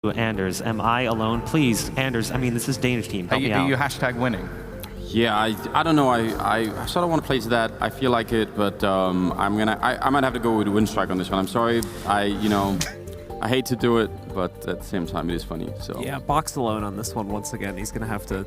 Anders, am I alone? Please, Anders, I mean, this is Danish team. Help me out. Are you hashtag winning? Yeah, I don't know. I sort of want to play to that. I feel like it, but I might have to go with Winstrike on this one. I'm sorry. I hate to do it, but at the same time, it is funny. So yeah, Box alone on this one once again. He's gonna have to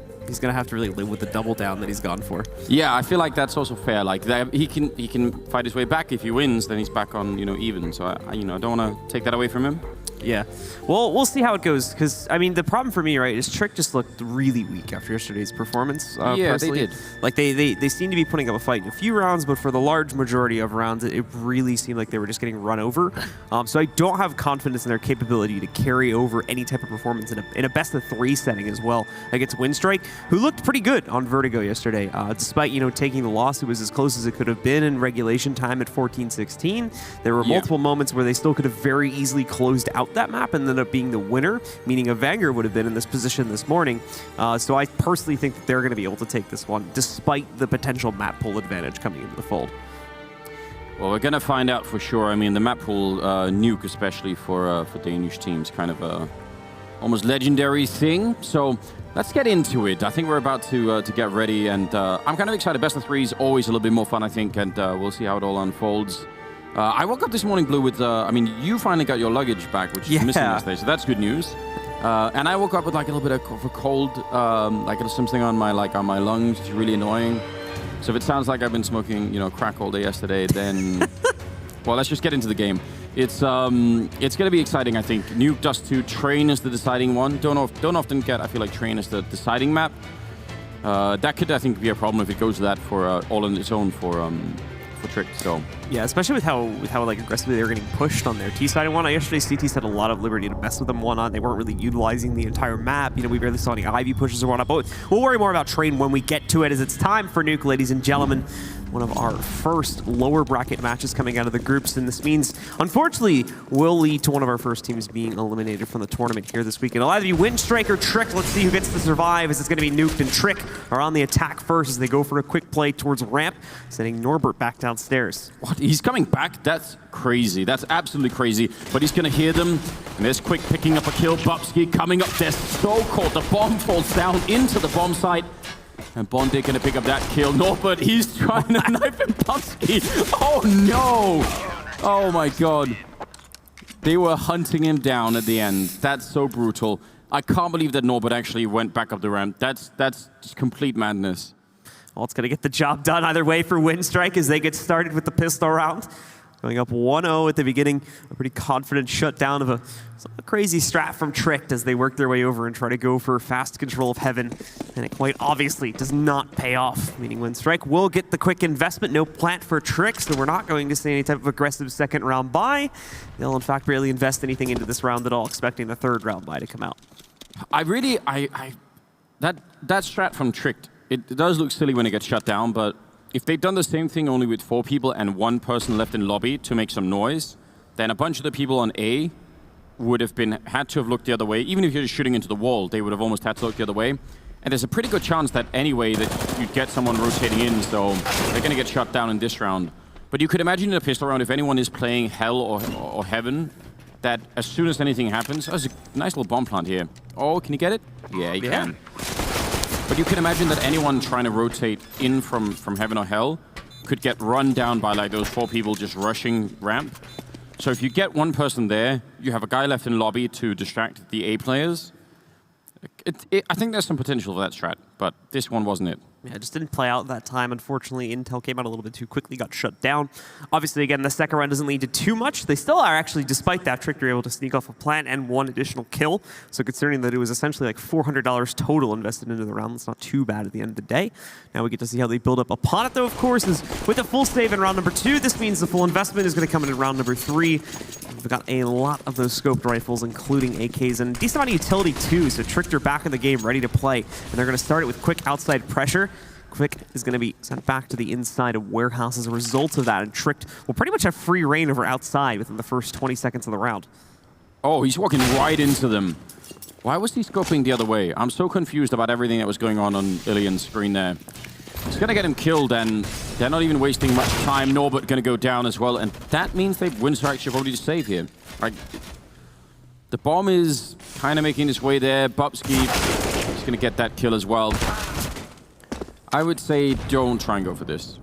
really live with the double down that he's gone for. Yeah, I feel like that's also fair. Like he can fight his way back. If he wins, then he's back on even. So I don't want to take that away from him. Yeah, well, we'll see how it goes, because, I mean, the problem for me, right, is Trick just looked really weak after yesterday's performance. Yeah, personally. they did. Like, they seem to be putting up a fight in a few rounds, but for the large majority of rounds, it really seemed like they were just getting run over. So I don't have confidence in their capability to carry over any type of performance in a best-of-3 setting as well against Winstrike, who looked pretty good on Vertigo yesterday. Despite, taking the loss, it was as close as it could have been in regulation time at 14-16. There were multiple moments where they still could have very easily closed out that map and ended up being the winner, meaning a Vanguard would have been in this position this morning. So I personally think that they're going to be able to take this one, despite the potential map pool advantage coming into the fold. Well, we're going to find out for sure. I mean, the map pool, Nuke especially for Danish teams, kind of a almost legendary thing. So let's get into it. I think we're about to get ready, and I'm kind of excited. Best of 3 is always a little bit more fun, I think, and we'll see how it all unfolds. I woke up this morning, Blue, with, I mean, you finally got your luggage back, which is missing yesterday, so that's good news. And I woke up with like a little bit of a cold, like something on my lungs, which is really annoying. So if it sounds like I've been smoking, crack all day yesterday, then, well, let's just get into the game. It's going to be exciting, I think. Nuke Dust 2, Train is the deciding one. Don't often get, I feel like, Train is the deciding map. That could, I think, be a problem if it goes to that for all on its own for Trick. So yeah, especially with how like aggressively they were getting pushed on their T side one. Yesterday, CT's had a lot of liberty to mess with them one on. They weren't really utilizing the entire map. We barely saw any Ivy pushes or whatnot. But we'll worry more about Train when we get to it, as it's time for Nuke, ladies and gentlemen. One of our first lower bracket matches coming out of the groups, and this means, unfortunately, will lead to one of our first teams being eliminated from the tournament here this weekend. It'll either be Winstrike or Trick. Let's see who gets to survive, as it's going to be Nuke and Trick are on the attack first as they go for a quick play towards ramp, sending Norbert back downstairs. What? He's coming back? That's crazy. That's absolutely crazy. But he's going to hear them, and there's Quick picking up a kill. Bubsky coming up. They're so caught. The bomb falls down into the bomb site. And Bondic going to pick up that kill. Norbert, he's trying to knife him. Bubsky. Oh, no. Oh, my God. They were hunting him down at the end. That's so brutal. I can't believe that Norbert actually went back up the ramp. That's just complete madness. Well, it's going to get the job done either way for Winstrike as they get started with the pistol round. Going up 1-0 at the beginning. A pretty confident shutdown of a crazy strat from Trick as they work their way over and try to go for fast control of Heaven. And it quite obviously does not pay off, meaning Winstrike will get the quick investment. No plant for Trick, so we're not going to see any type of aggressive second round buy. They'll in fact barely invest anything into this round at all, expecting the third round buy to come out. That strat from Trick, it does look silly when it gets shut down, but if they'd done the same thing only with 4 people and 1 person left in lobby to make some noise, then a bunch of the people on A would have had to have looked the other way. Even if you're just shooting into the wall, they would have almost had to look the other way. And there's a pretty good chance that anyway that you'd get someone rotating in, so they're going to get shut down in this round. But you could imagine in a pistol round, if anyone is playing Hell or Heaven, that as soon as anything happens, there's a nice little bomb plant here. Oh, can you get it? Yeah, you can. But you can imagine that anyone trying to rotate in from Heaven or Hell could get run down by like those 4 people just rushing ramp. So if you get 1 person there, you have a guy left in lobby to distract the A players. I think there's some potential for that strat, but this one wasn't it. Yeah, it just didn't play out that time. Unfortunately, Intel came out a little bit too quickly, got shut down. Obviously, again, the second round doesn't lead to too much. They still are actually, despite that trick, they're able to sneak off a plant and 1 additional kill. So considering that it was essentially like $400 total invested into the round, that's not too bad at the end of the day. Now we get to see how they build up upon it, though, of course, is with a full save in round number 2. This means the full investment is going to come in round number 3. We've got a lot of those scoped rifles, including AKs, and decent amount of utility, too. So Tricked are back in the game, ready to play. And they're going to start it with quick outside pressure. Quick is going to be sent back to the inside of Warehouse as a result of that, and Tricked will pretty much have free reign over outside within the first 20 seconds of the round. Oh, he's walking right into them. Why was he scoping the other way? I'm so confused about everything that was going on Ilian's screen there. It's going to get him killed, and they're not even wasting much time. Norbert going to go down as well, and that means they've Winstrike should probably just save here. Like, The bomb is kind of making its way there. Bubsky is going to get that kill as well. I would say don't try and go for this.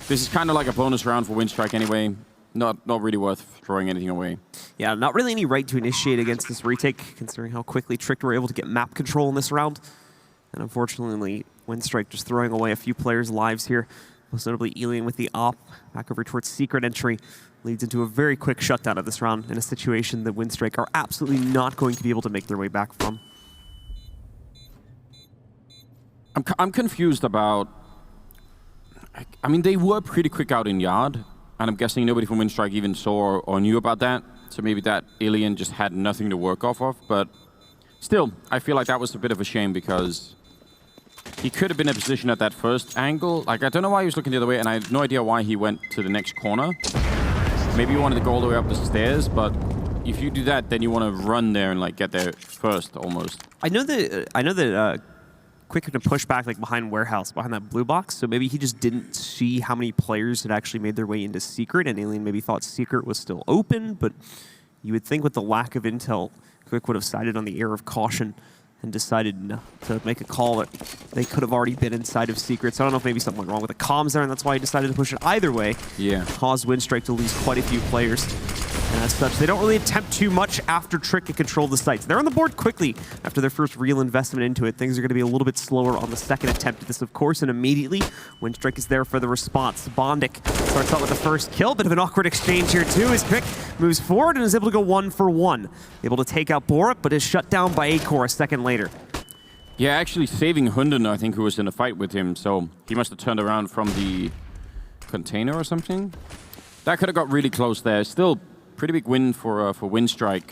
This is kind of like a bonus round for Winstrike anyway. Not really worth throwing anything away. Yeah, not really any right to initiate against this retake, considering how quickly Tricked were able to get map control in this round. And unfortunately, Winstrike just throwing away a few players' lives here. Most notably, Alien with the op back over towards secret entry leads into a very quick shutdown of this round in a situation that Winstrike are absolutely not going to be able to make their way back from. I'm confused about... I mean, they were pretty quick out in Yard, and I'm guessing nobody from Winstrike even saw or knew about that. So maybe that Alien just had nothing to work off of, but still, I feel like that was a bit of a shame because he could have been in a position at that first angle. Like, I don't know why he was looking the other way, and I have no idea why he went to the next corner. Maybe he wanted to go all the way up the stairs, but if you do that, then you want to run there and like get there first, almost. I know that Quick to push back like behind warehouse, behind that blue box. So maybe he just didn't see how many players had actually made their way into secret, and Alien maybe thought secret was still open. But you would think with the lack of intel, Quick would have sided on the air of caution and decided to make a call that they could have already been inside of secret. So I don't know if maybe something went wrong with the comms there, and that's why he decided to push it. Either way, yeah, caused Winstrike to lose quite a few players. And as such, they don't really attempt too much after Trick can control the sites. They're on the board quickly after their first real investment into it. Things are going to be a little bit slower on the second attempt at this, of course, and immediately Winstrike is there for the response. Bondic starts out with the first kill. Bit of an awkward exchange here, too, as Quick moves forward and is able to go 1-for-1. Able to take out Borup, but is shut down by Acor a second later. Yeah, actually saving Hunden, I think, who was in a fight with him, so he must have turned around from the container or something. That could have got really close there. Still, pretty big win for Winstrike.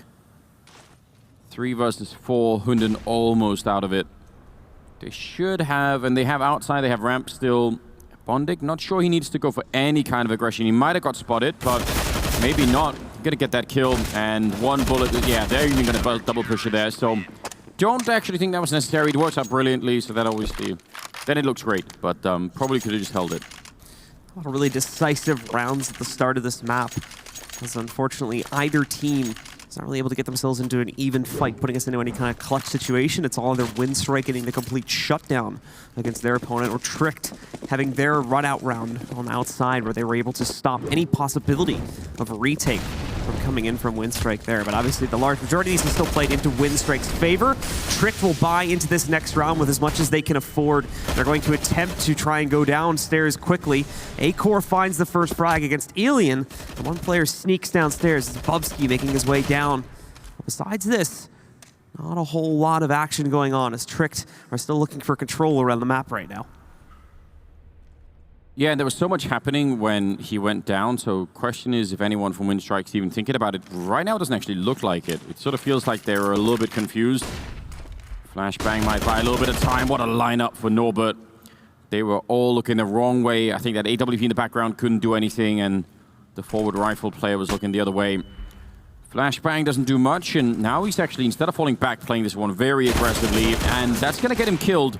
3 versus 4, Hunden almost out of it. They should have, and they have outside, they have ramp still. Bondic, not sure he needs to go for any kind of aggression. He might have got spotted, but maybe not. Gonna get that kill, and 1 bullet, yeah, they're even gonna double push it there, so don't actually think that was necessary. It works out brilliantly, so that obviously, then it looks great, but probably could have just held it. A lot of really decisive rounds at the start of this map, as unfortunately either team is not really able to get themselves into an even fight, putting us into any kind of clutch situation. It's all either Winstrike getting the complete shutdown against their opponent, or Tricked having their run-out round on the outside where they were able to stop any possibility of a retake from coming in from Winstrike there. But obviously the large majority of these are still played into Winstrike's favor. Tricked will buy into this next round with as much as they can afford. They're going to attempt to try and go downstairs quickly. Acor finds the first frag against Alien, and 1 player sneaks downstairs. It's Bubsky making his way down. Besides this, not a whole lot of action going on, as Tricked are still looking for control around the map right now. Yeah, and there was so much happening when he went down, so question is if anyone from Winstrike's even thinking about it. Right now it doesn't actually look like it. It sort of feels like they were a little bit confused. Flashbang might buy a little bit of time. What a lineup for Norbert. They were all looking the wrong way. I think that AWP in the background couldn't do anything, and the forward rifle player was looking the other way. Flashbang doesn't do much, and now he's actually, instead of falling back, playing this one very aggressively, and that's going to get him killed.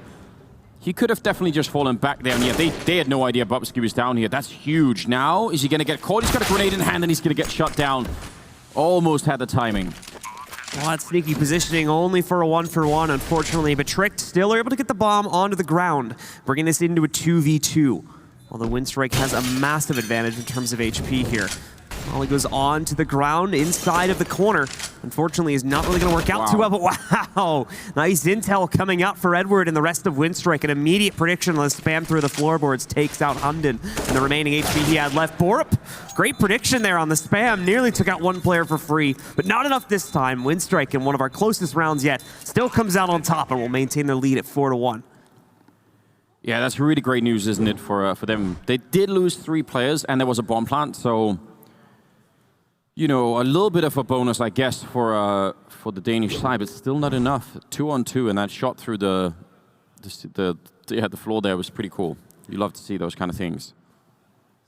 He could have definitely just fallen back there, and yeah, they had no idea Bubsky was down here. That's huge. Now, is he going to get caught? He's got a grenade in hand, and he's going to get shut down. Almost had the timing. Well, that sneaky positioning only for a 1-for-1, unfortunately, but Tricked still are able to get the bomb onto the ground, bringing this into a 2v2. Although Winstrike has a massive advantage in terms of HP here. Molly goes on to the ground inside of the corner. Unfortunately, is not really going to work out too well, but wow! Nice intel coming out for Edward and the rest of Winstrike. An immediate prediction on the spam through the floorboards takes out Hunden and the remaining HP he had left. Borup, great prediction there on the spam. Nearly took out 1 player for free, but not enough this time. Winstrike, in one of our closest rounds yet, still comes out on top and will maintain their lead at 4-1. Yeah, that's really great news, isn't it, for them? They did lose 3 players, and there was a bomb plant, so you know, a little bit of a bonus, I guess, for the Danish side, but still not enough. 2-on-2, and that shot through the floor there was pretty cool. You love to see those kind of things.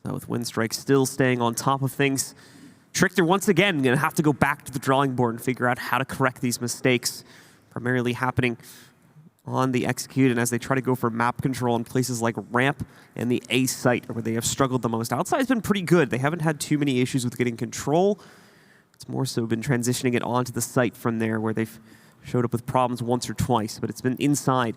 So with Winstrike still staying on top of things, Tricked are once again going to have to go back to the drawing board and figure out how to correct these mistakes, primarily happening on the execute, and as they try to go for map control in places like ramp and the A site, where they have struggled the most. Outside's been pretty good. They haven't had too many issues with getting control. It's more so been transitioning it onto the site from there, where they've showed up with problems once or twice, but it's been inside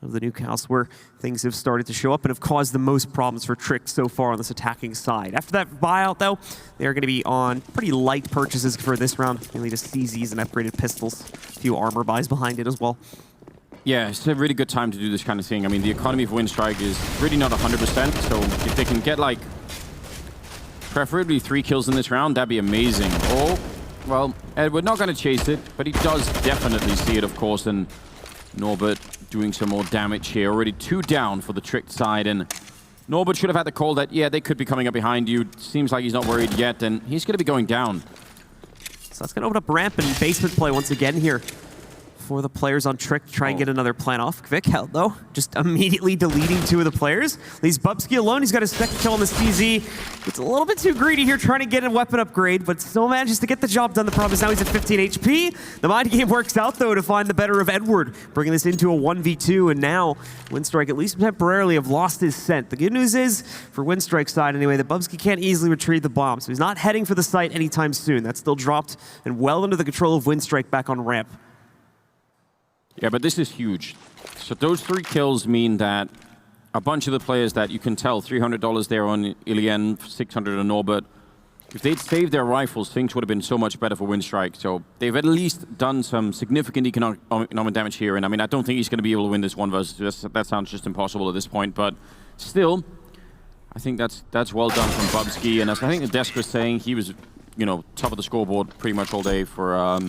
of the Nuke house where things have started to show up and have caused the most problems for Trick so far on this attacking side. After that buyout, though, they're going to be on pretty light purchases for this round, mainly just CZs and upgraded pistols. A few armor buys behind it as well. Yeah, it's a really good time to do this kind of thing. I mean, the economy of Winstrike is really not 100%, so if they can get, like, preferably 3 kills in this round, that'd be amazing. Or, well, Edward not going to chase it, but he does definitely see it, of course, and Norbert doing some more damage here. Already 2 down for the Tricked side, and Norbert should have had the call that, yeah, they could be coming up behind you. Seems like he's not worried yet, and he's going to be going down. So that's going to open up ramp and basement play once again here for the players on Trick to try and get another plan off. Vic held, though, just immediately deleting 2 of the players. Leaves Bubsky alone. He's got his second kill on the CZ. It's a little bit too greedy here trying to get a weapon upgrade, but still manages to get the job done. The problem is now he's at 15 HP. The mind game works out, though, to find the better of Edward, bringing this into a 1v2, and now Winstrike, at least temporarily, have lost his scent. The good news is, for Winstrike's side anyway, that Bubsky can't easily retrieve the bomb, so he's not heading for the site anytime soon. That's still dropped and well under the control of Winstrike back on ramp. Yeah, but this is huge. So those 3 kills mean that a bunch of the players that you can tell, $300 there on Ilian, $600 on Norbert, if they'd saved their rifles, things would have been so much better for Winstrike. So they've at least done some significant economic damage here. And I mean, I don't think he's going to be able to win this one versus. That sounds just impossible at this point. But still, I think that's well done from Bubsky. And as I think the desk was saying, he was, you know, top of the scoreboard pretty much all day for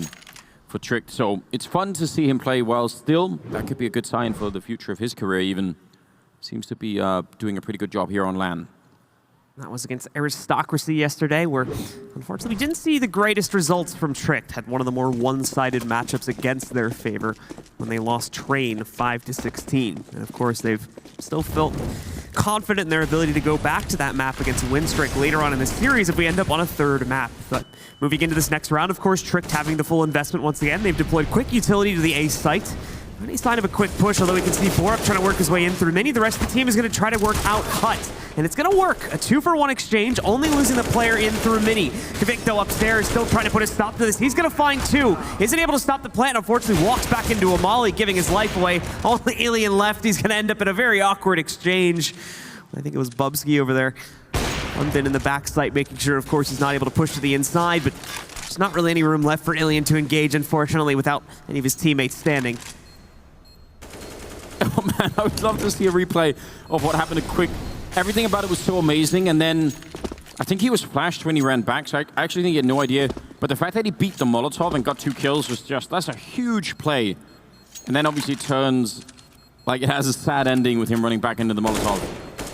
Tricked. So it's fun to see him play well still. That could be a good sign for the future of his career even. Seems to be doing a pretty good job here on LAN. That was against Aristocracy yesterday, where unfortunately we didn't see the greatest results from Tricked. Had one of the more one-sided matchups against their favor when they lost Train 5-16. And of course, they've still felt confident in their ability to go back to that map against Winstrike later on in the series if we end up on a 3rd map. But moving into this next round, of course, Tricked having the full investment once again. They've deployed quick utility to the A site. Any sign of a quick push, although we can see Borup trying to work his way in through Mini. The rest of the team is going to try to work out Hut. And it's going to work. A 2-for-1 exchange, only losing the player in through Mini. Kvik, though, upstairs, still trying to put a stop to this. He's going to find 2. Isn't able to stop the plant. Unfortunately, walks back into a molly, giving his life away. Only Alien left. He's going to end up in a very awkward exchange. I think it was Bubsky over there. London in the back site, making sure, of course, he's not able to push to the inside. But there's not really any room left for Alien to engage, unfortunately, without any of his teammates standing. Oh man, I would love to see a replay of what happened to Quick. Everything about it was so amazing, and then I think he was flashed when he ran back, so I actually think he had no idea. But the fact that he beat the Molotov and got 2 kills was just, that's a huge play. And then obviously turns, like it has a sad ending with him running back into the Molotov.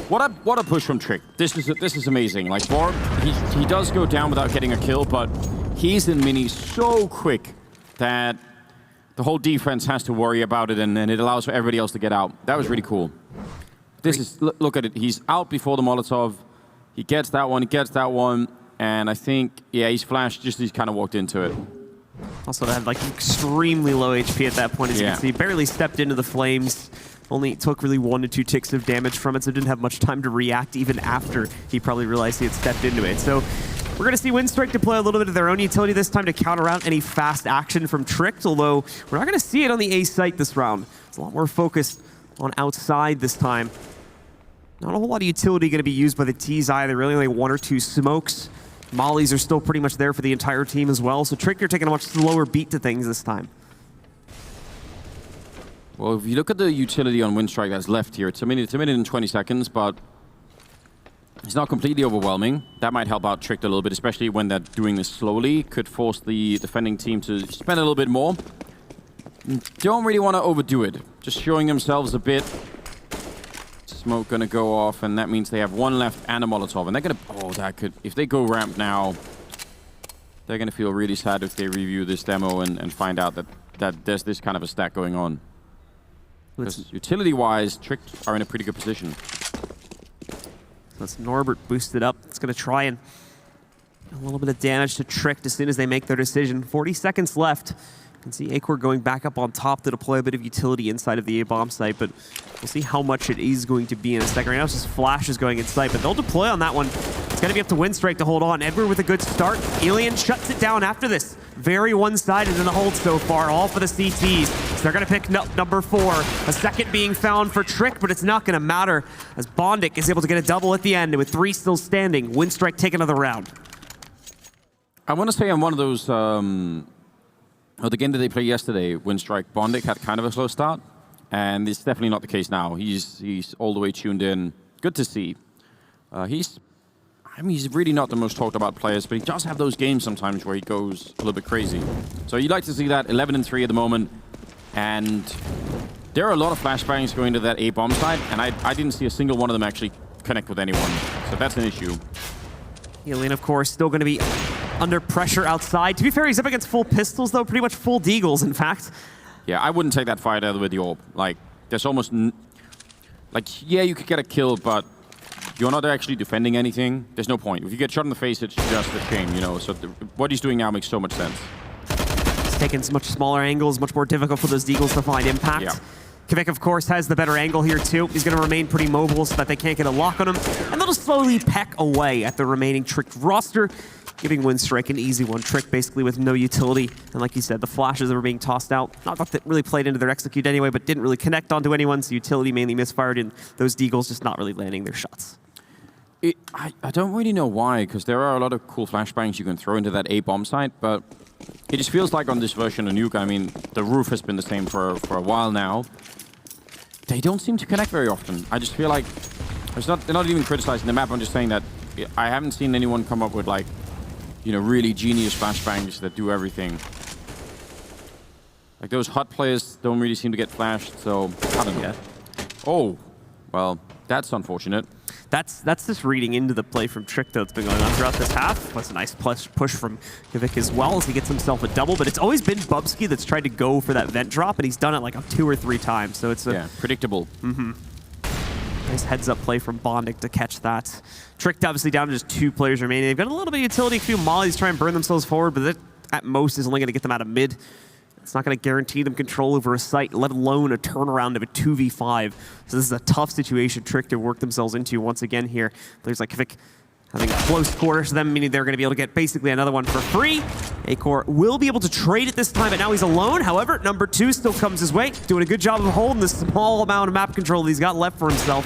What a push from Trick. This is amazing. Like Borup, he does go down without getting a kill, but he's in Mini so quick that the whole defense has to worry about it, and then it allows for everybody else to get out. That was really cool. This is, look at it. He's out before the Molotov. He gets that one, and I think, yeah, he's flashed just as he's kind of walked into it. Also, they had like extremely low HP at that point, as you can see. Barely stepped into the flames. Only took really 1 to 2 ticks of damage from it, so didn't have much time to react even after he probably realized he had stepped into it. So we're going to see Winstrike deploy a little bit of their own utility this time to counter out any fast action from Tricked, although we're not going to see it on the A site this round. It's a lot more focused on outside this time. Not a whole lot of utility going to be used by the T's either, really only 1 or 2 smokes. Mollies are still pretty much there for the entire team as well, so Tricked are taking a much slower beat to things this time. Well, if you look at the utility on Winstrike that's left here, it's a minute and 20 seconds, but it's not completely overwhelming. That might help out Tricked a little bit, especially when they're doing this slowly. Could force the defending team to spend a little bit more. Don't really want to overdo it. Just showing themselves a bit. Smoke gonna go off, and that means they have 1 left and a Molotov. And they're gonna, oh, that could, if they go ramp now, they're gonna feel really sad if they review this demo and find out that there's this kind of a stack going on. Because utility-wise, Tricked are in a pretty good position. Let's Norbert boost it up. It's going to try and a little bit of damage to Tricked as soon as they make their decision. 40 seconds left You can see Acor going back up on top to deploy a bit of utility inside of the A-bomb site, but we'll see how much it is going to be in a second. Right now, it's just flashes going inside, but they'll deploy on that one. It's going to be up to Winstrike to hold on. Edward with a good start. Alien shuts it down after this. Very one-sided in the hold so far, all for the CTs. So they're going to pick up number 4. A second being found for Trick, but it's not going to matter as Bondic is able to get a double at the end with 3 still standing. Winstrike take another round. I want to say on one of those, the game that they played yesterday, Winstrike, Bondic had kind of a slow start, and it's definitely not the case now. He's all the way tuned in. Good to see. He's really not the most talked about players, but he does have those games sometimes where he goes a little bit crazy. So you'd like to see that. 11-3 at the moment, and there are a lot of flashbangs going to that A-bomb side, and I didn't see a single one of them actually connect with anyone. So that's an issue. Alien, of course, still going to be under pressure outside. To be fair, he's up against full pistols, though, pretty much full deagles, in fact. Yeah, I wouldn't take that fight either with the AWP. Like, there's almost... yeah, you could get a kill, but you're not actually defending anything. There's no point. If you get shot in the face, it's just a shame, you know? So what he's doing now makes so much sense. He's taking much smaller angles, much more difficult for those deagles to find impact. Yeah. Kvik, of course, has the better angle here, too. He's going to remain pretty mobile so that they can't get a lock on him. And they'll just slowly peck away at the remaining Trick roster, giving Winstrike an easy one. Trick basically with no utility. And like you said, the flashes that were being tossed out, not that really played into their execute anyway, but didn't really connect onto anyone. So utility mainly misfired, and those deagles just not really landing their shots. I don't really know why, because there are a lot of cool flashbangs you can throw into that A-bomb site, but it just feels like on this version of Nuke, I mean, the roof has been the same for a while now. They don't seem to connect very often. I just feel like they're not even criticizing the map. I'm just saying that I haven't seen anyone come up with, like, you know, really genius flashbangs that do everything. Like, those hot players don't really seem to get flashed, so I don't know. Oh, well, that's unfortunate. That's just reading into the play from Trick, though, that's been going on throughout this half. That's a nice push from Kvik as well as he gets himself a double, but it's always been Bubsky that's tried to go for that vent drop, and he's done it like 2 or 3 times, so it's predictable. Nice heads-up play from Bondic to catch that. Tricked obviously down to just 2 players remaining. They've got a little bit of utility, a few mollies try and burn themselves forward, but that at most is only going to get them out of mid. It's not going to guarantee them control over a site, let alone a turnaround of a 2v5. So this is a tough situation Trick to work themselves into once again here. Players like Kvik having close quarters to them, meaning they're going to be able to get basically another one for free. Acor will be able to trade it this time, but now he's alone. However, number 2 still comes his way, doing a good job of holding the small amount of map control that he's got left for himself.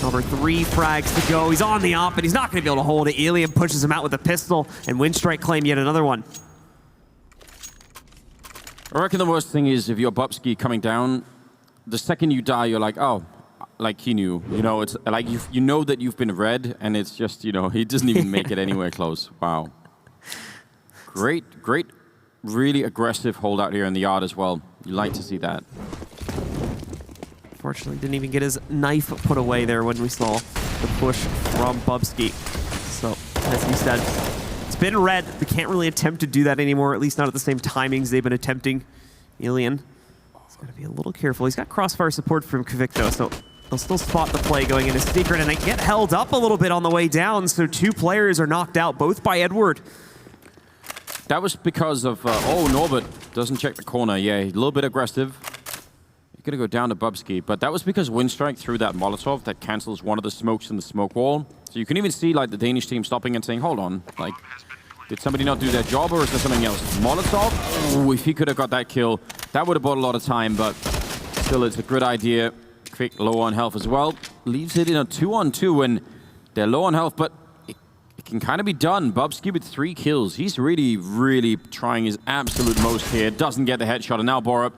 Over 3 frags to go. He's on the op, but he's not going to be able to hold it. Alien pushes him out with a pistol, and Winstrike claim yet another one. I reckon the worst thing is if you're Bubsky coming down, the second you die, you're like, oh, like he knew. You know, it's like you know that you've been read, and it's just, you know, he doesn't even make it anywhere close. Wow. Great, really aggressive holdout here in the yard as well. You like to see that. Fortunately, didn't even get his knife put away there when we saw the push from Bubsky. So, as you said, it's been red. They can't really attempt to do that anymore, at least not at the same timings they've been attempting. Alien, he's got to be a little careful. He's got crossfire support from Kvik, though, so they'll still spot the play going into secret, and they get held up a little bit on the way down, so 2 players are knocked out, both by Edward. That was because of, oh, Norbert doesn't check the corner. Yeah, he's a little bit aggressive. He's going to go down to Bubsky, but that was because Winstrike threw that Molotov that cancels one of the smokes in the smoke wall. So you can even see, like, the Danish team stopping and saying, hold on, like, did somebody not do their job, or is there something else? Molotov? Oh, if he could have got that kill, that would have bought a lot of time, but still, it's a good idea. Kvik low on health as well. Leaves it in a 2-on-2, and they're low on health, but it can kind of be done. Bubsky with 3 kills. He's really trying his absolute most here. Doesn't get the headshot, and now Borup,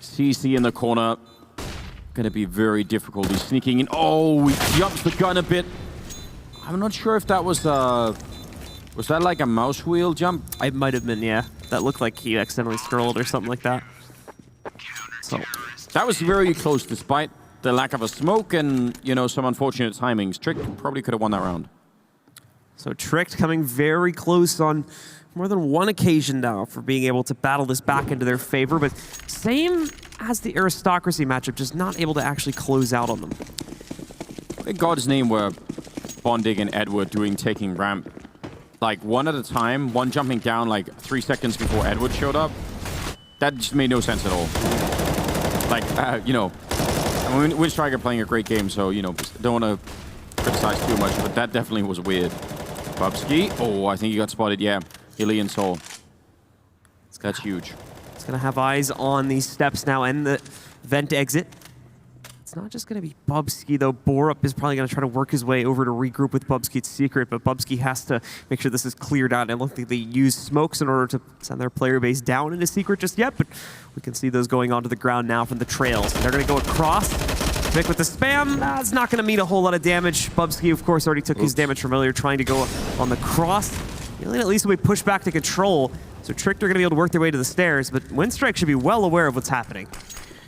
CC in the corner. Gonna be very difficult. He's sneaking in. Oh, he jumps the gun a bit. I'm not sure if that was that like a mouse wheel jump? It might have been, yeah. That looked like he accidentally scrolled or something like that. So that was very close, despite the lack of a smoke and, you know, some unfortunate timings. Trick probably could have won that round. So Tricked coming very close on more than one occasion now for being able to battle this back into their favor, but same as the Aristocracy matchup, just not able to actually close out on them. In God's name were Bondig and Edward taking ramp, like one at a time, one jumping down like 3 seconds before Edward showed up. That just made no sense at all. Like, you know, I mean, Winstrike are playing a great game, so, you know, don't want to criticize too much, but that definitely was weird. Bubsky, oh, I think he got spotted, yeah. Alien Soul. That's huge. It's going to have eyes on these steps now and the vent exit. It's not just going to be Bubsky, though. Borup is probably going to try to work his way over to regroup with Bubsky's secret, but Bubsky has to make sure this is cleared out. I don't think they use smokes in order to send their player base down into secret just yet, but we can see those going onto the ground now from the trails. They're going to go across. Vic with the spam. It's not going to mean a whole lot of damage. Bubsky, of course, already took his damage from earlier trying to go on the cross. Alien at least will be pushed back to control, so Tricked are going to be able to work their way to the stairs, but Winstrike should be well aware of what's happening.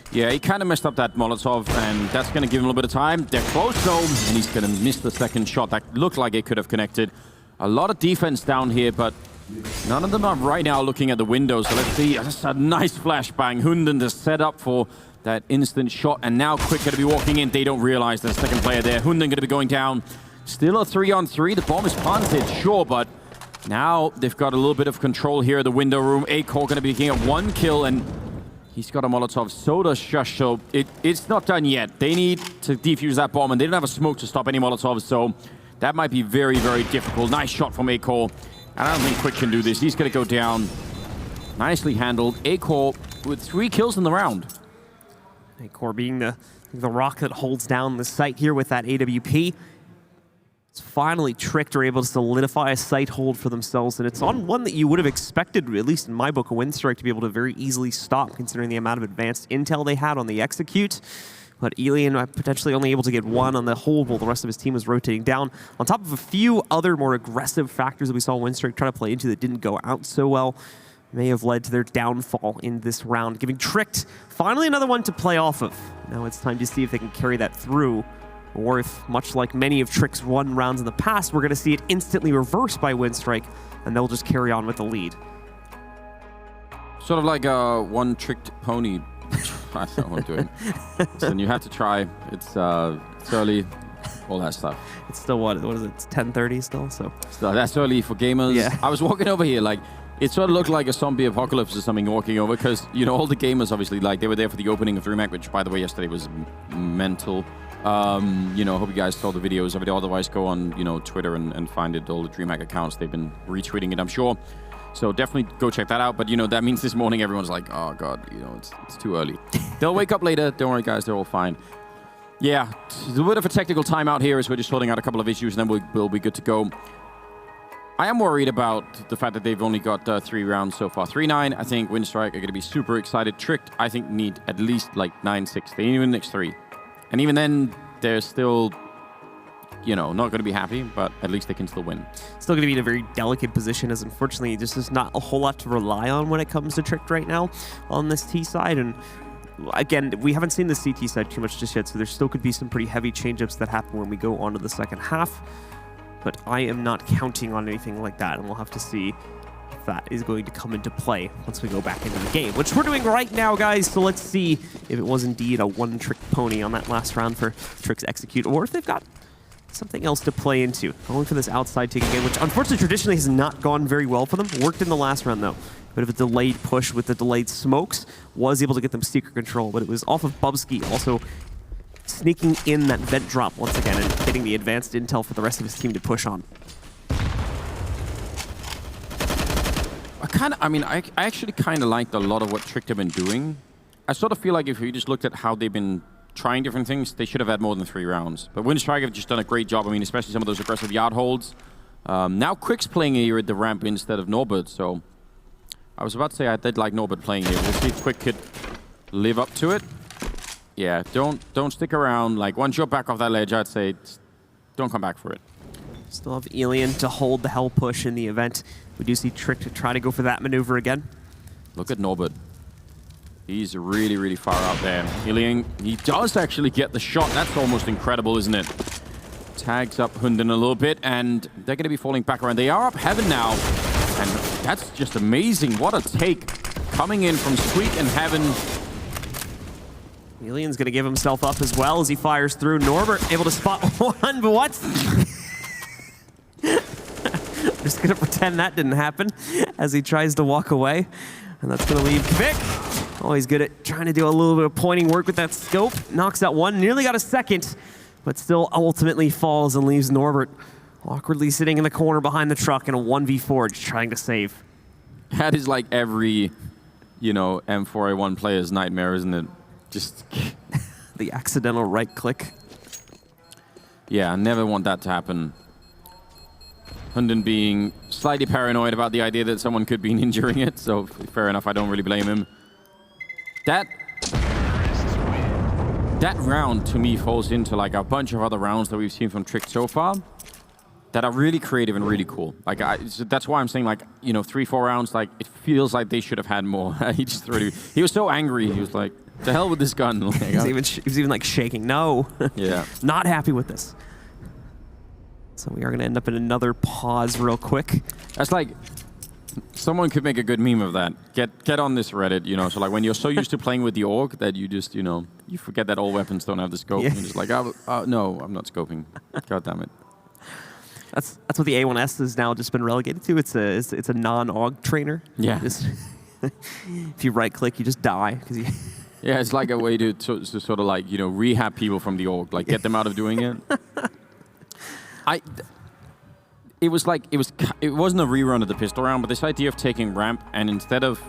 Yeah, he kind of messed up that Molotov, and that's going to give him a little bit of time. They're close, though, and he's going to miss the second shot. That looked like it could have connected. A lot of defense down here, but none of them are right now looking at the window. So let's see. That's a nice flashbang. Hunden to set up for that instant shot, and now Quick going to be walking in. They don't realize there's a second player there. Hunden going to be going down. Still a 3-on-3. The bomb is planted, sure, but now they've got a little bit of control here at the window room. Acor going to be getting a 1 kill, and he's got a Molotov. So does Shush, so it's not done yet. They need to defuse that bomb, and they don't have a smoke to stop any Molotovs, so that might be very, very difficult. Nice shot from Acor. I don't think Quick can do this. He's going to go down. Nicely handled. Acor with 3 kills in the round. Acor being the rock that holds down the site here with that AWP. It's finally Tricked are able to solidify a site hold for themselves, and it's on one that you would have expected, at least in my book, a Winstrike to be able to very easily stop, considering the amount of advanced intel they had on the execute. But Alien potentially only able to get 1 on the hold while the rest of his team was rotating down, on top of a few other more aggressive factors that we saw Winstrike try to play into that didn't go out so well. May have led to their downfall in this round, giving Tricked finally another one to play off of. Now it's time to see if they can carry that through, or if, much like many of Tricked's won rounds in the past, we're going to see it instantly reversed by Winstrike, and they'll just carry on with the lead. Sort of like a one-tricked pony. I don't know what I'm doing. So you have to try. It's early, all that stuff. It's still what is it? It's 10:30 still, so that's early for gamers. Yeah. I was walking over here, like, it sort of looked like a zombie apocalypse or something walking over, because, you know, all the gamers, obviously, like, they were there for the opening of DreamHack, which, by the way, yesterday was mental. You know, hope you guys saw the videos of it. Otherwise, go on, you know, Twitter and find it. All the DreamHack accounts, they've been retweeting it, I'm sure. So definitely go check that out. But, you know, that means this morning everyone's like, oh, God, you know, it's too early. They'll wake up later. Don't worry, guys. They're all fine. Yeah, it's a bit of a technical timeout here as we're just sorting out a couple of issues, and then we'll be good to go. I am worried about the fact that they've only got 3 rounds so far. 3-9, I think Winstrike are going to be super excited. Tricked, I think, need at least like 9-6. They need the next 3. And even then, they're still, you know, not going to be happy, but at least they can still win. Still going to be in a very delicate position, as unfortunately there's just not a whole lot to rely on when it comes to Tricked right now on this T side. And again, we haven't seen the CT side too much just yet, so there still could be some pretty heavy changeups that happen when we go on to the second half. But I am not counting on anything like that, and we'll have to see if that is going to come into play once we go back into the game, which we're doing right now, guys. So let's see if it was indeed a one-trick pony on that last round for Trick's execute, or if they've got something else to play into. Going for this outside take again, which unfortunately traditionally has not gone very well for them. Worked in the last round, though. Bit of a delayed push with the delayed smokes. Was able to get them secret control, but it was off of Bubsky also sneaking in that vent drop once again and getting the advanced intel for the rest of his team to push on. I actually kind of liked a lot of what Tricked have been doing. I sort of feel like if you just looked at how they've been trying different things, they should have had more than 3 rounds. But Winstrike have just done a great job. I mean, especially some of those aggressive yard holds. Now Quick's playing here at the ramp instead of Norbert, so I was about to say I did like Norbert playing here. We'll see if Quick could live up to it. Yeah, don't stick around. Like, once you're back off that ledge, I'd say don't come back for it. Still have Alien to hold the hell push in the event. We do see Trick to try to go for that maneuver again. Look at Norbert. He's really, really far out there. Alien, he does actually get the shot. That's almost incredible, isn't it? Tags up Hunden a little bit, and they're going to be falling back around. They are up heaven now, and that's just amazing. What a take coming in from Squeak and Heaven. Alien's going to give himself up as well as he fires through. Norbert able to spot one, but what? I'm just going to pretend that didn't happen as he tries to walk away. And that's going to leave Kvik. Always good at trying to do a little bit of pointing work with that scope. Knocks out one, nearly got a second, but still ultimately falls and leaves Norbert awkwardly sitting in the corner behind the truck in a 1v4, just trying to save. That is like every, you know, M4A1 player's nightmare, isn't it? Just the accidental right click. Yeah, I never want that to happen. Hunden being slightly paranoid about the idea that someone could be injuring it, so fair enough, I don't really blame him. That round, to me, falls into like a bunch of other rounds that we've seen from Trick so far that are really creative and really cool. Like, so that's why I'm saying, like, you know, 3-4 rounds, like, it feels like they should have had more. He was so angry, he was like, to hell with this gun. Like, he was even like shaking. No. Yeah. Not happy with this. So we are going to end up in another pause real quick. That's like, someone could make a good meme of that. Get on this Reddit, you know, so like when you're so used to playing with the org that you just, you know, you forget that all weapons don't have the scope. Yeah. You're just like, no, I'm not scoping. God damn it. That's what the A1S has now just been relegated to. It's a non-AUG trainer. Yeah. If you right click, you just die because you. Yeah, it's like a way to sort of like, you know, rehab people from the org, like get them out of doing it. It wasn't a rerun of the pistol round, but this idea of taking ramp and instead of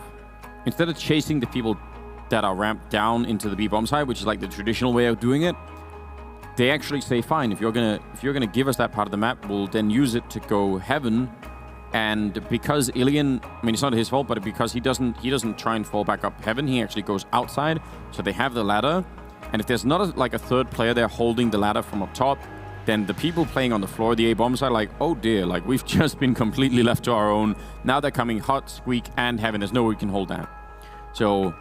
chasing the people that are ramped down into the B bomb side, which is like the traditional way of doing it, they actually say, fine, if you're gonna give us that part of the map, we'll then use it to go heaven. And because Ilian, I mean, it's not his fault, but because he doesn't try and fall back up heaven, he actually goes outside. So they have the ladder, and if there's not like a third player there holding the ladder from up top, then the people playing on the floor of the A-bomb side are like, oh dear, like we've just been completely left to our own. Now they're coming hot, squeak, and heaven. There's no way we can hold that. So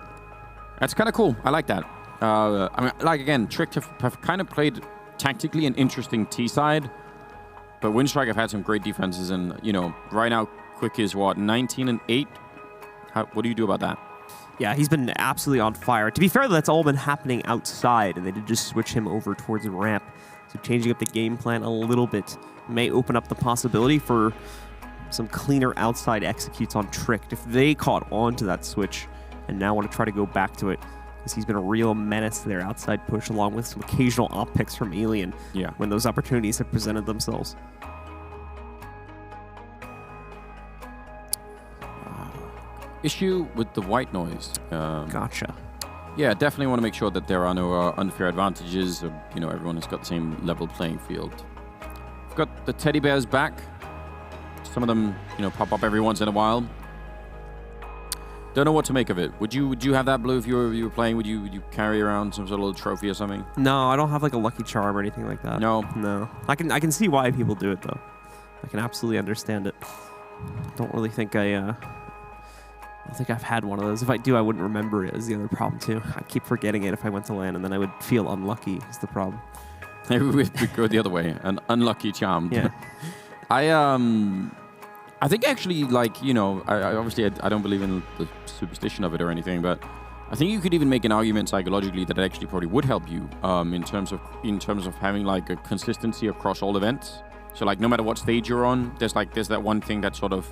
that's kind of cool. I like that. I mean, like again, Trick have kind of played tactically an interesting T side, but Winstrike have had some great defenses, and you know, right now Quick is what, 19-8. What do you do about that? Yeah, he's been absolutely on fire. To be fair, that's all been happening outside, and they did just switch him over towards the ramp. So changing up the game plan a little bit may open up the possibility for some cleaner outside executes on Trick if they caught on to that switch and now want to try to go back to it. Because he's been a real menace to their outside push, along with some occasional op picks from Alien when those opportunities have presented themselves. Issue with the white noise. Gotcha. Yeah, definitely want to make sure that there are no unfair advantages. Or, you know, everyone has got the same level playing field. We've got the teddy bears back. Some of them, you know, pop up every once in a while. Don't know what to make of it. Would you have that, Blue, if you were playing? Would you carry around some sort of little trophy or something? No, I don't have like a lucky charm or anything like that. No. I can see why people do it though. I can absolutely understand it. Don't really think I don't think I've had one of those. If I do, I wouldn't remember it, is the other problem too. I keep forgetting it if I went to LAN, and then I would feel unlucky, is the problem. Maybe we go the other way, an unlucky charm. Yeah. I think actually, like, you know, I don't believe in the superstition of it or anything, but I think you could even make an argument psychologically that it actually probably would help you in terms of having like a consistency across all events. So like no matter what stage you're on, there's that one thing that sort of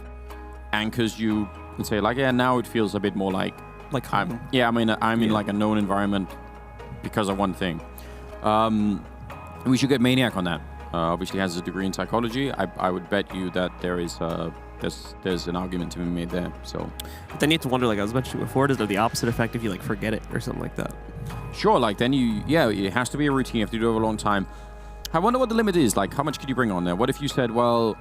anchors you and say like, yeah, now it feels a bit more like I'm in like a known environment because of one thing. We should get Maniac on that. Obviously has a degree in psychology. I would bet you that there's an argument to be made there. So but then you have to wonder, like I was mentioning before, does it have the opposite effect if you like forget it or something like that? Sure, like then it has to be a routine. You have to do it over a long time. I wonder what the limit is. Like, how much could you bring on there? What if you said, well,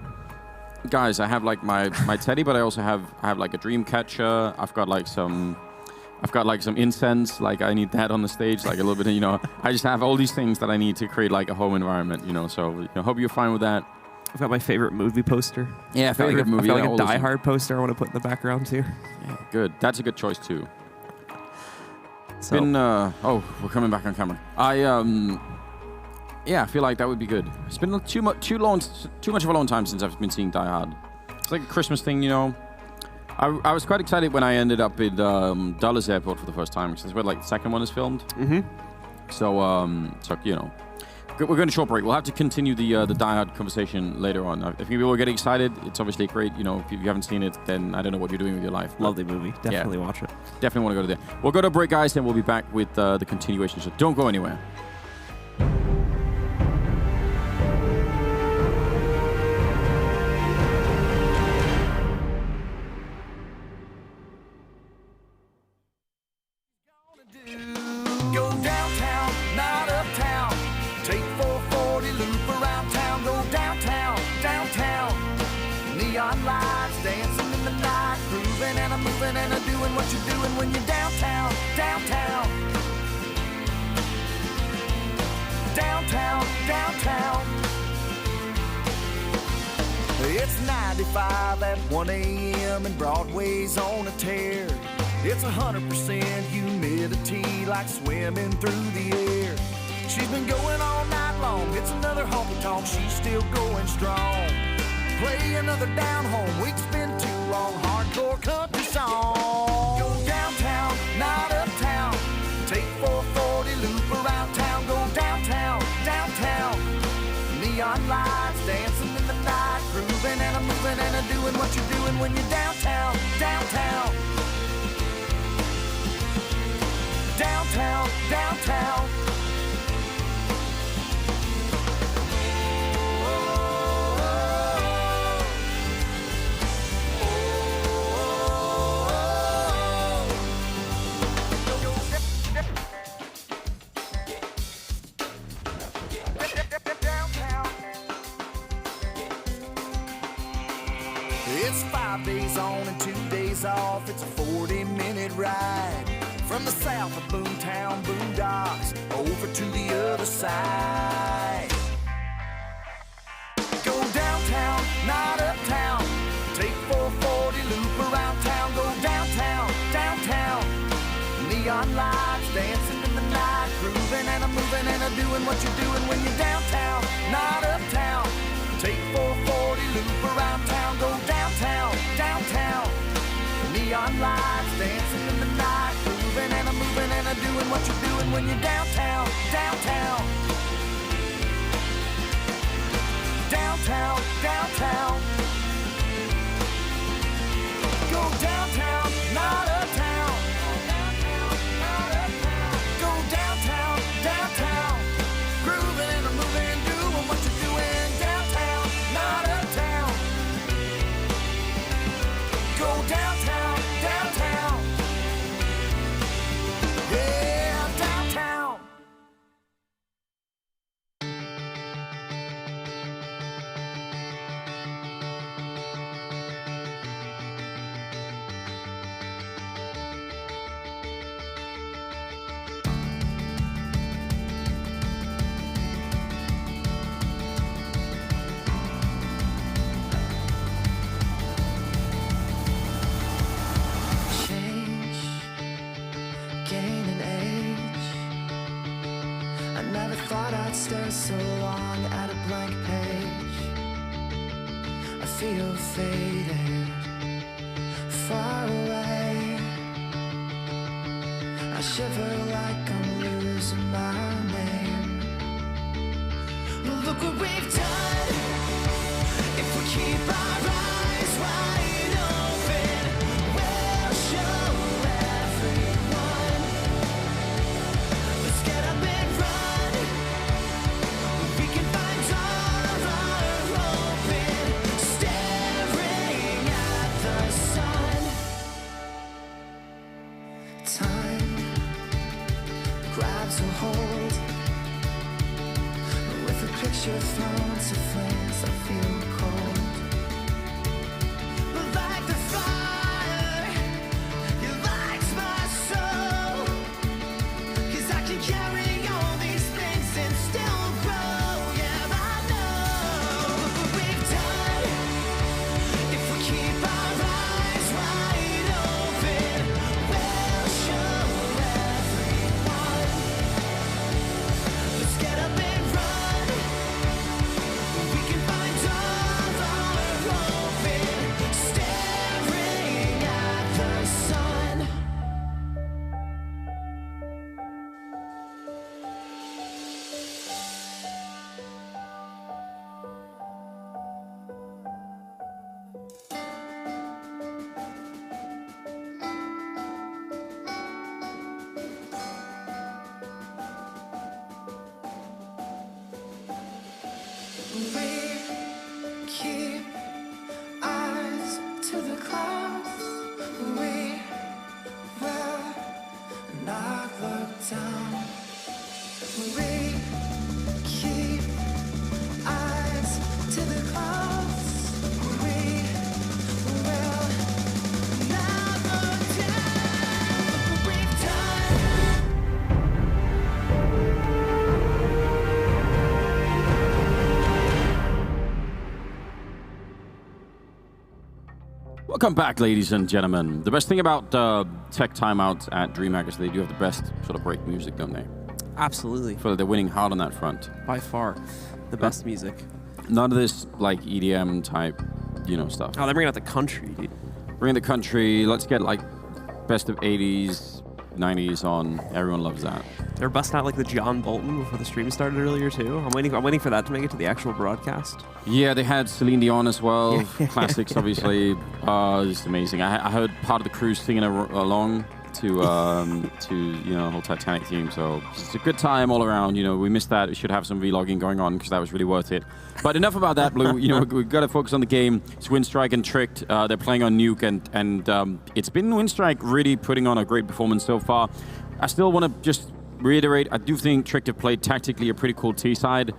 guys, I have like my teddy, but I also have like a dream catcher. I've got like some incense. Like I need that on the stage. Like a little bit, you know. I just have all these things that I need to create like a home environment, you know. So you know, hope you're fine with that. I've got my favorite movie poster. Yeah, favorite movie. I've got like a Die Hard poster I want to put in the background too. Yeah, good. That's a good choice too. So, we're coming back on camera. I feel like that would be good. It's been too much of a long time since I've been seeing Die Hard. It's like a Christmas thing, you know. I was quite excited when I ended up in Dulles Airport for the first time, which is where like the second one is filmed. Mm-hmm. So you know, we're going to short break. We'll have to continue the Die Hard conversation later on. If people are getting excited, it's obviously great. You know, if you haven't seen it, then I don't know what you're doing with your life. Lovely movie. Definitely watch it. Definitely want to go to there. We'll go to a break, guys, and we'll be back with the continuation. So don't go anywhere. Go downtown, not uptown. Take 440, loop around town. Go downtown, downtown. Neon lights, dancing in the night. Grooving and a moving and a doing what you're doing when you're downtown, downtown. Downtown, downtown. It's 95 at 1 a.m. and Broadway's on a tear. It's 100% humidity, like swimming through the air. She's been going all night long. It's another honky tonk. She's still going strong. Play another down home. We'd spend too long. Hardcore country song. Go downtown, not uptown. Take 440, loop around town. Go downtown, downtown. Neon lights, dancing in the night. Grooving and a moving and a doing what you're doing when you're downtown, downtown. Downtown, downtown. It's 5 days on and 2 days off. It's a 40-minute ride. From the south of Boomtown, Boondocks, over to the other side. Go downtown, not uptown. Take 440, loop around town. Go downtown, downtown. Neon lights, dancing in the night. Grooving and a moving and a doing what you're doing when you're downtown, not uptown. Take 440, loop around town. Go downtown, downtown. Neon lights, dancing in the night. Moving and a moving and a doing what you're doing when you're downtown, downtown. Downtown, downtown. Go downtown, not uptown. Go downtown, downtown. Grooving and a moving, doing what you're doing. Downtown, not uptown. Go downtown, downtown. Yeah, downtown. Stare so long at a blank page. I feel faded, far away. I shiver like I'm losing my name. Look what we've done. If we keep our eyes wide open, we'll show everyone. Let's get up and run. Picture thrown to flames, I feel cold. But like the fire, you light my soul. 'Cause I can carry all these things and still grow. Yeah, I know what we've done. If we keep our eyes wide open, we'll show everyone. Let's get up and run. We can find all Welcome back, ladies and gentlemen. The best thing about tech timeouts at DreamHack is they do have the best sort of break music, don't they? Absolutely. So they're winning hard on that front. By far, the best music. None of this like EDM type, stuff. Oh, they're bringing out the country, dude. Bring the country. Let's get like best of 80s, 90s on. Everyone loves that. They're busting out like the John Bolton before the stream started earlier too. I'm waiting for that to make it to the actual broadcast. Yeah, they had Celine Dion as well. Classics, obviously. Just amazing. I heard part of the crew singing along to the whole Titanic theme. So it's a good time all around. We missed that. We should have some vlogging going on because that was really worth it. But enough about that, Blue. We've got to focus on the game. It's Winstrike and Tricked. They're playing on Nuke, and it's been Winstrike really putting on a great performance so far. I still want to just reiterate, I do think Tricked have played tactically a pretty cool T-side.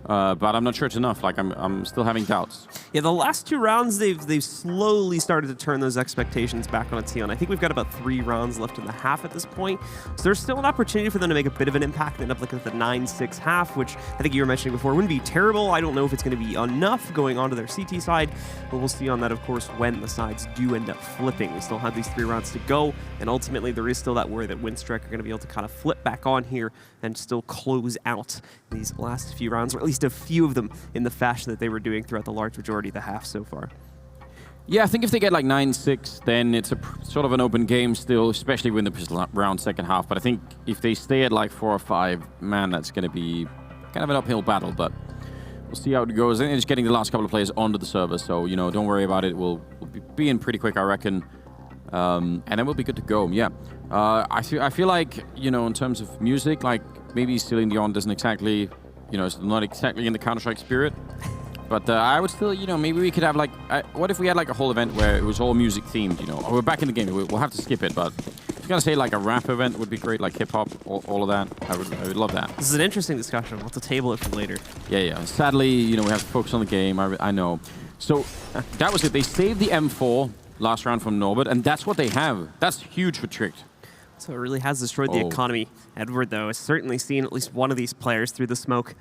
But I'm not sure it's enough. Like I'm still having doubts. Yeah, the last 2 rounds they've slowly started to turn those expectations back on a T. I think we've got about 3 rounds left in the half at this point. So there's still an opportunity for them to make a bit of an impact and end up looking at the 9-6 half, which I think you were mentioning before wouldn't be terrible. I don't know if it's going to be enough going onto their CT side, but we'll see on that, of course, when the sides do end up flipping. We still have these 3 rounds to go, and ultimately there is still that worry that Winstrike are going to be able to kind of flip back on here and still close out these last few rounds, or at least a few of them in the fashion that they were doing throughout the large majority of the half so far. Yeah, I think if they get like 9-6, then it's a sort of an open game still, especially when the round second half. But I think if they stay at like 4 or 5, man, that's going to be kind of an uphill battle. But we'll see how it goes. I think it's getting the last couple of players onto the server, so don't worry about it. We'll be in pretty quick, I reckon, and then we'll be good to go. Yeah, I feel like in terms of music, like maybe Celine Dion doesn't exactly. It's not exactly in the Counter-Strike spirit, but I would still, maybe we could have like, what if we had like a whole event where it was all music themed, We're back in the game, we'll have to skip it, but I was going to say like a rap event would be great, like hip-hop, all of that. I would love that. This is an interesting discussion. We'll have to table it for later. Yeah. Sadly, we have to focus on the game, I know. So that was it. They saved the M4 last round from Norbert, and that's what they have. That's huge for Tricked. So it really has destroyed the economy. Edward, though, has certainly seen at least one of these players through the smoke.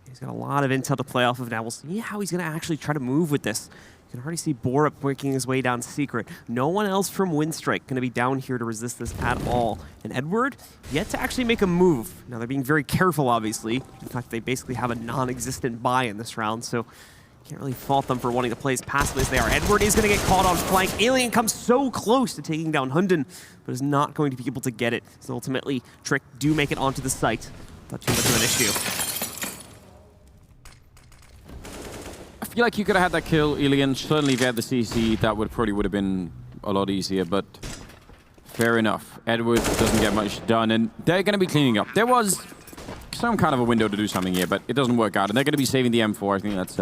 He's got a lot of intel to play off of now. We'll see how he's going to actually try to move with this. You can already see Borup working his way down secret. No one else from Winstrike going to be down here to resist this at all. And Edward, yet to actually make a move. Now, they're being very careful, obviously. In fact, they basically have a non-existent buy in this round, so can't really fault them for wanting to play as passively as they are. Edward is going to get caught on flank. Alien comes so close to taking down Hunden, but is not going to be able to get it. So ultimately, Trick do make it onto the site. Not too much of an issue. I feel like you could have had that kill, Alien. Certainly if you had the CC, that probably would have been a lot easier, but fair enough. Edward doesn't get much done, and they're going to be cleaning up. There was some kind of a window to do something here, but it doesn't work out, and they're going to be saving the M4. I think that's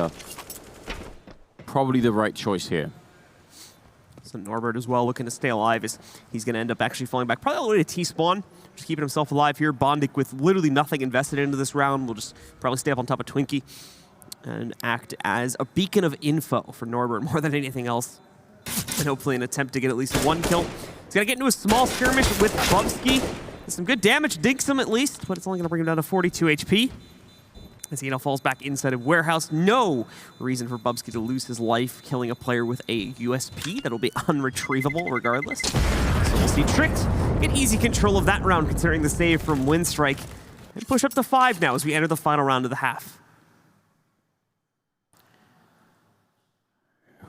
probably the right choice here. So Norbert as well looking to stay alive as he's going to end up actually falling back probably all the way to T-spawn. Just keeping himself alive here. Bondic with literally nothing invested into this round will just probably stay up on top of Twinkie and act as a beacon of info for Norbert more than anything else. And hopefully an attempt to get at least 1 kill. He's got to get into a small skirmish with Bubsky. Some good damage, digs him at least, but it's only going to bring him down to 42 HP. As he falls back inside of Warehouse. No reason for Bubsky to lose his life, killing a player with a USP. That'll be unretrievable regardless. So we'll see Tricked get easy control of that round, considering the save from Winstrike. And push up to 5 now as we enter the final round of the half.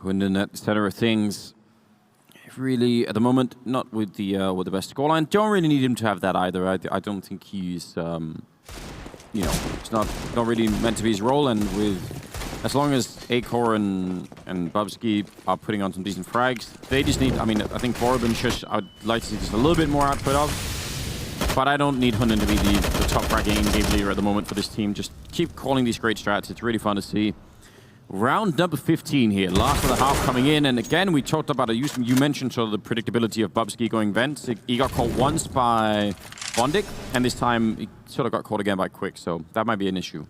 Hunden at the center of things. Really, at the moment, not with the best scoreline. Don't really need him to have that either. I don't think he's... it's not really meant to be his role, and as long as Acor and Bubsky are putting on some decent frags, they just need, I think Borup and Shush, I'd like to see just a little bit more output of, but I don't need Hunden to be the top fragging game leader at the moment for this team. Just keep calling these great strats, it's really fun to see. Round number 15 here, last of the half coming in, and again, we talked about it, you mentioned sort of the predictability of Bubsky going vents. He got caught once by Bondic, and this time he sort of got caught again by Quick, so that might be an issue.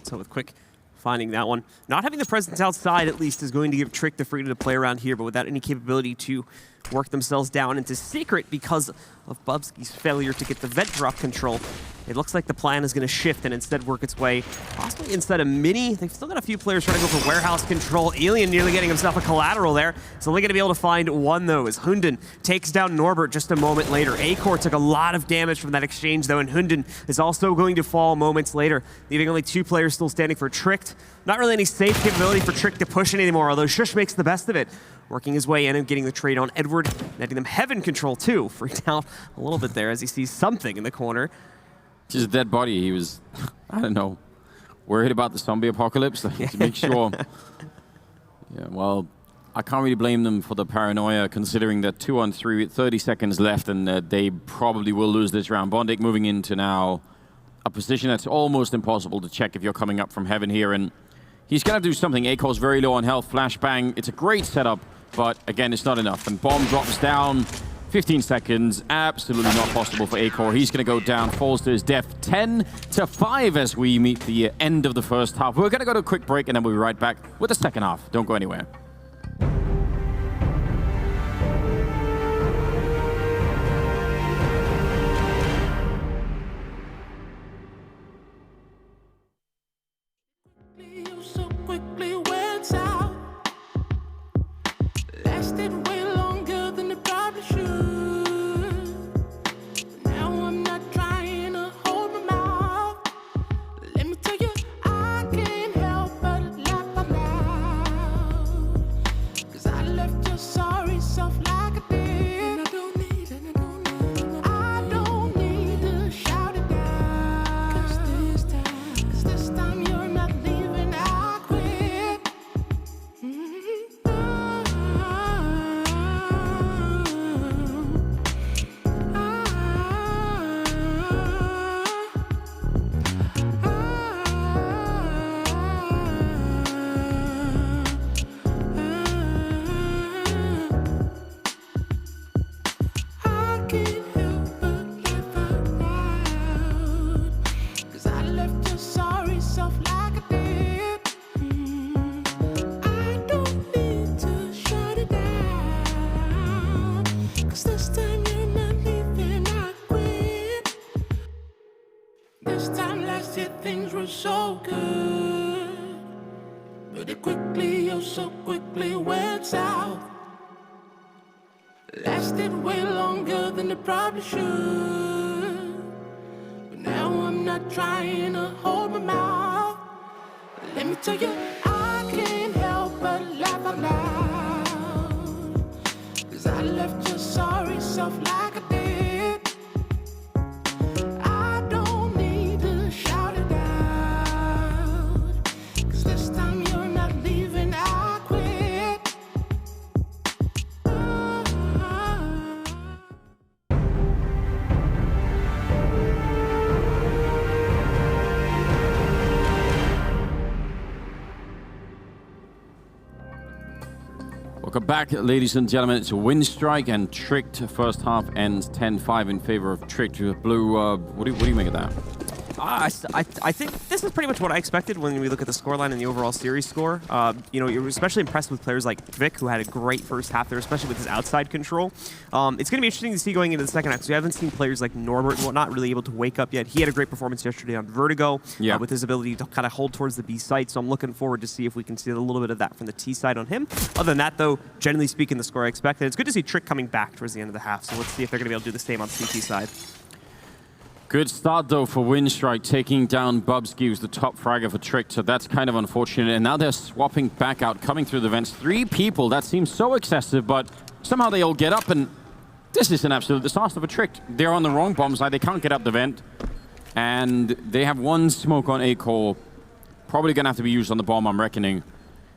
So with Quick finding that one, not having the presence outside at least is going to give Trick the freedom to play around here, but without any capability to work themselves down into secret because of Bubsky's failure to get the vent drop control. It looks like the plan is going to shift and instead work its way possibly inside a mini. They've still got a few players trying to go for warehouse control. Alien nearly getting himself a collateral there. It's only going to be able to find one, though, as Hunden takes down Norbert just a moment later. Acor took a lot of damage from that exchange, though, and Hunden is also going to fall moments later, leaving only 2 players still standing for Tricked. Not really any safe capability for Trick to push in anymore, although Shush makes the best of it, working his way in and getting the trade on Edward, netting them heaven control, too. Freaked out a little bit there as he sees something in the corner. Just a dead body. He was, I don't know, worried about the zombie apocalypse. To make sure. Yeah, well, I can't really blame them for the paranoia, considering that 2-on-3 with 30 seconds left, and they probably will lose this round. Bondik moving into now a position that's almost impossible to check if you're coming up from heaven here, and he's going to do something. Akor's very low on health. Flashbang. It's a great setup, but again, it's not enough. And bomb drops down. 15 seconds, absolutely not possible for Acor. He's going to go down, falls to his death, 10-5 as we meet the end of the first half. We're going to go to a quick break and then we'll be right back with the second half. Don't go anywhere. So quickly went out, lasted way longer than it probably should. Now I'm not trying to hold my mouth. Let me tell you, I can't help but laugh out loud. 'Cause I left your sorry self like I did. And I don't need to shout it down. 'Cause this time you're not leaving, I quit. I can't help but laugh out loud. 'Cause I left your sorry self like I did. I don't need to shut it down. 'Cause this time you're not leaving, I quit. This time last year things were so good, but it quickly, oh so quickly went south. Lasted way longer than it probably should. But now I'm not trying to hold my mouth. Let me tell you, I can't help but laugh out loud. 'Cause I left your sorry self like I did. I don't need to shout it out. 'Cause this time you're not leaving, I quit. Welcome back, ladies and gentlemen. It's Winstrike and Tricked. First half ends 10-5 in favor of Tricked. Blue, what do you make of that? I think this is pretty much what I expected when we look at the scoreline and the overall series score. You know, you're especially impressed with players like Vic, who had a great first half there, especially with his outside control. It's going to be interesting to see going into the second half, because we haven't seen players like Norbert and whatnot really able to wake up yet. He had a great performance yesterday on Vertigo with his ability to kind of hold towards the B site, so I'm looking forward to see if we can see a little bit of that from the T side on him. Other than that, though, generally speaking, the score I expected. It's good to see Trick coming back towards the end of the half, so let's see if they're going to be able to do the same on the CT side. Good start, though, for Winstrike, taking down Bubsky, who's the top fragger for Tricked, so that's kind of unfortunate. And now they're swapping back out, coming through the vents. 3 people, that seems so excessive, but somehow they all get up, and this is an absolute disaster for Tricked. They're on the wrong bomb side, they can't get up the vent, and they have 1 smoke on Acor. Probably going to have to be used on the bomb, I'm reckoning.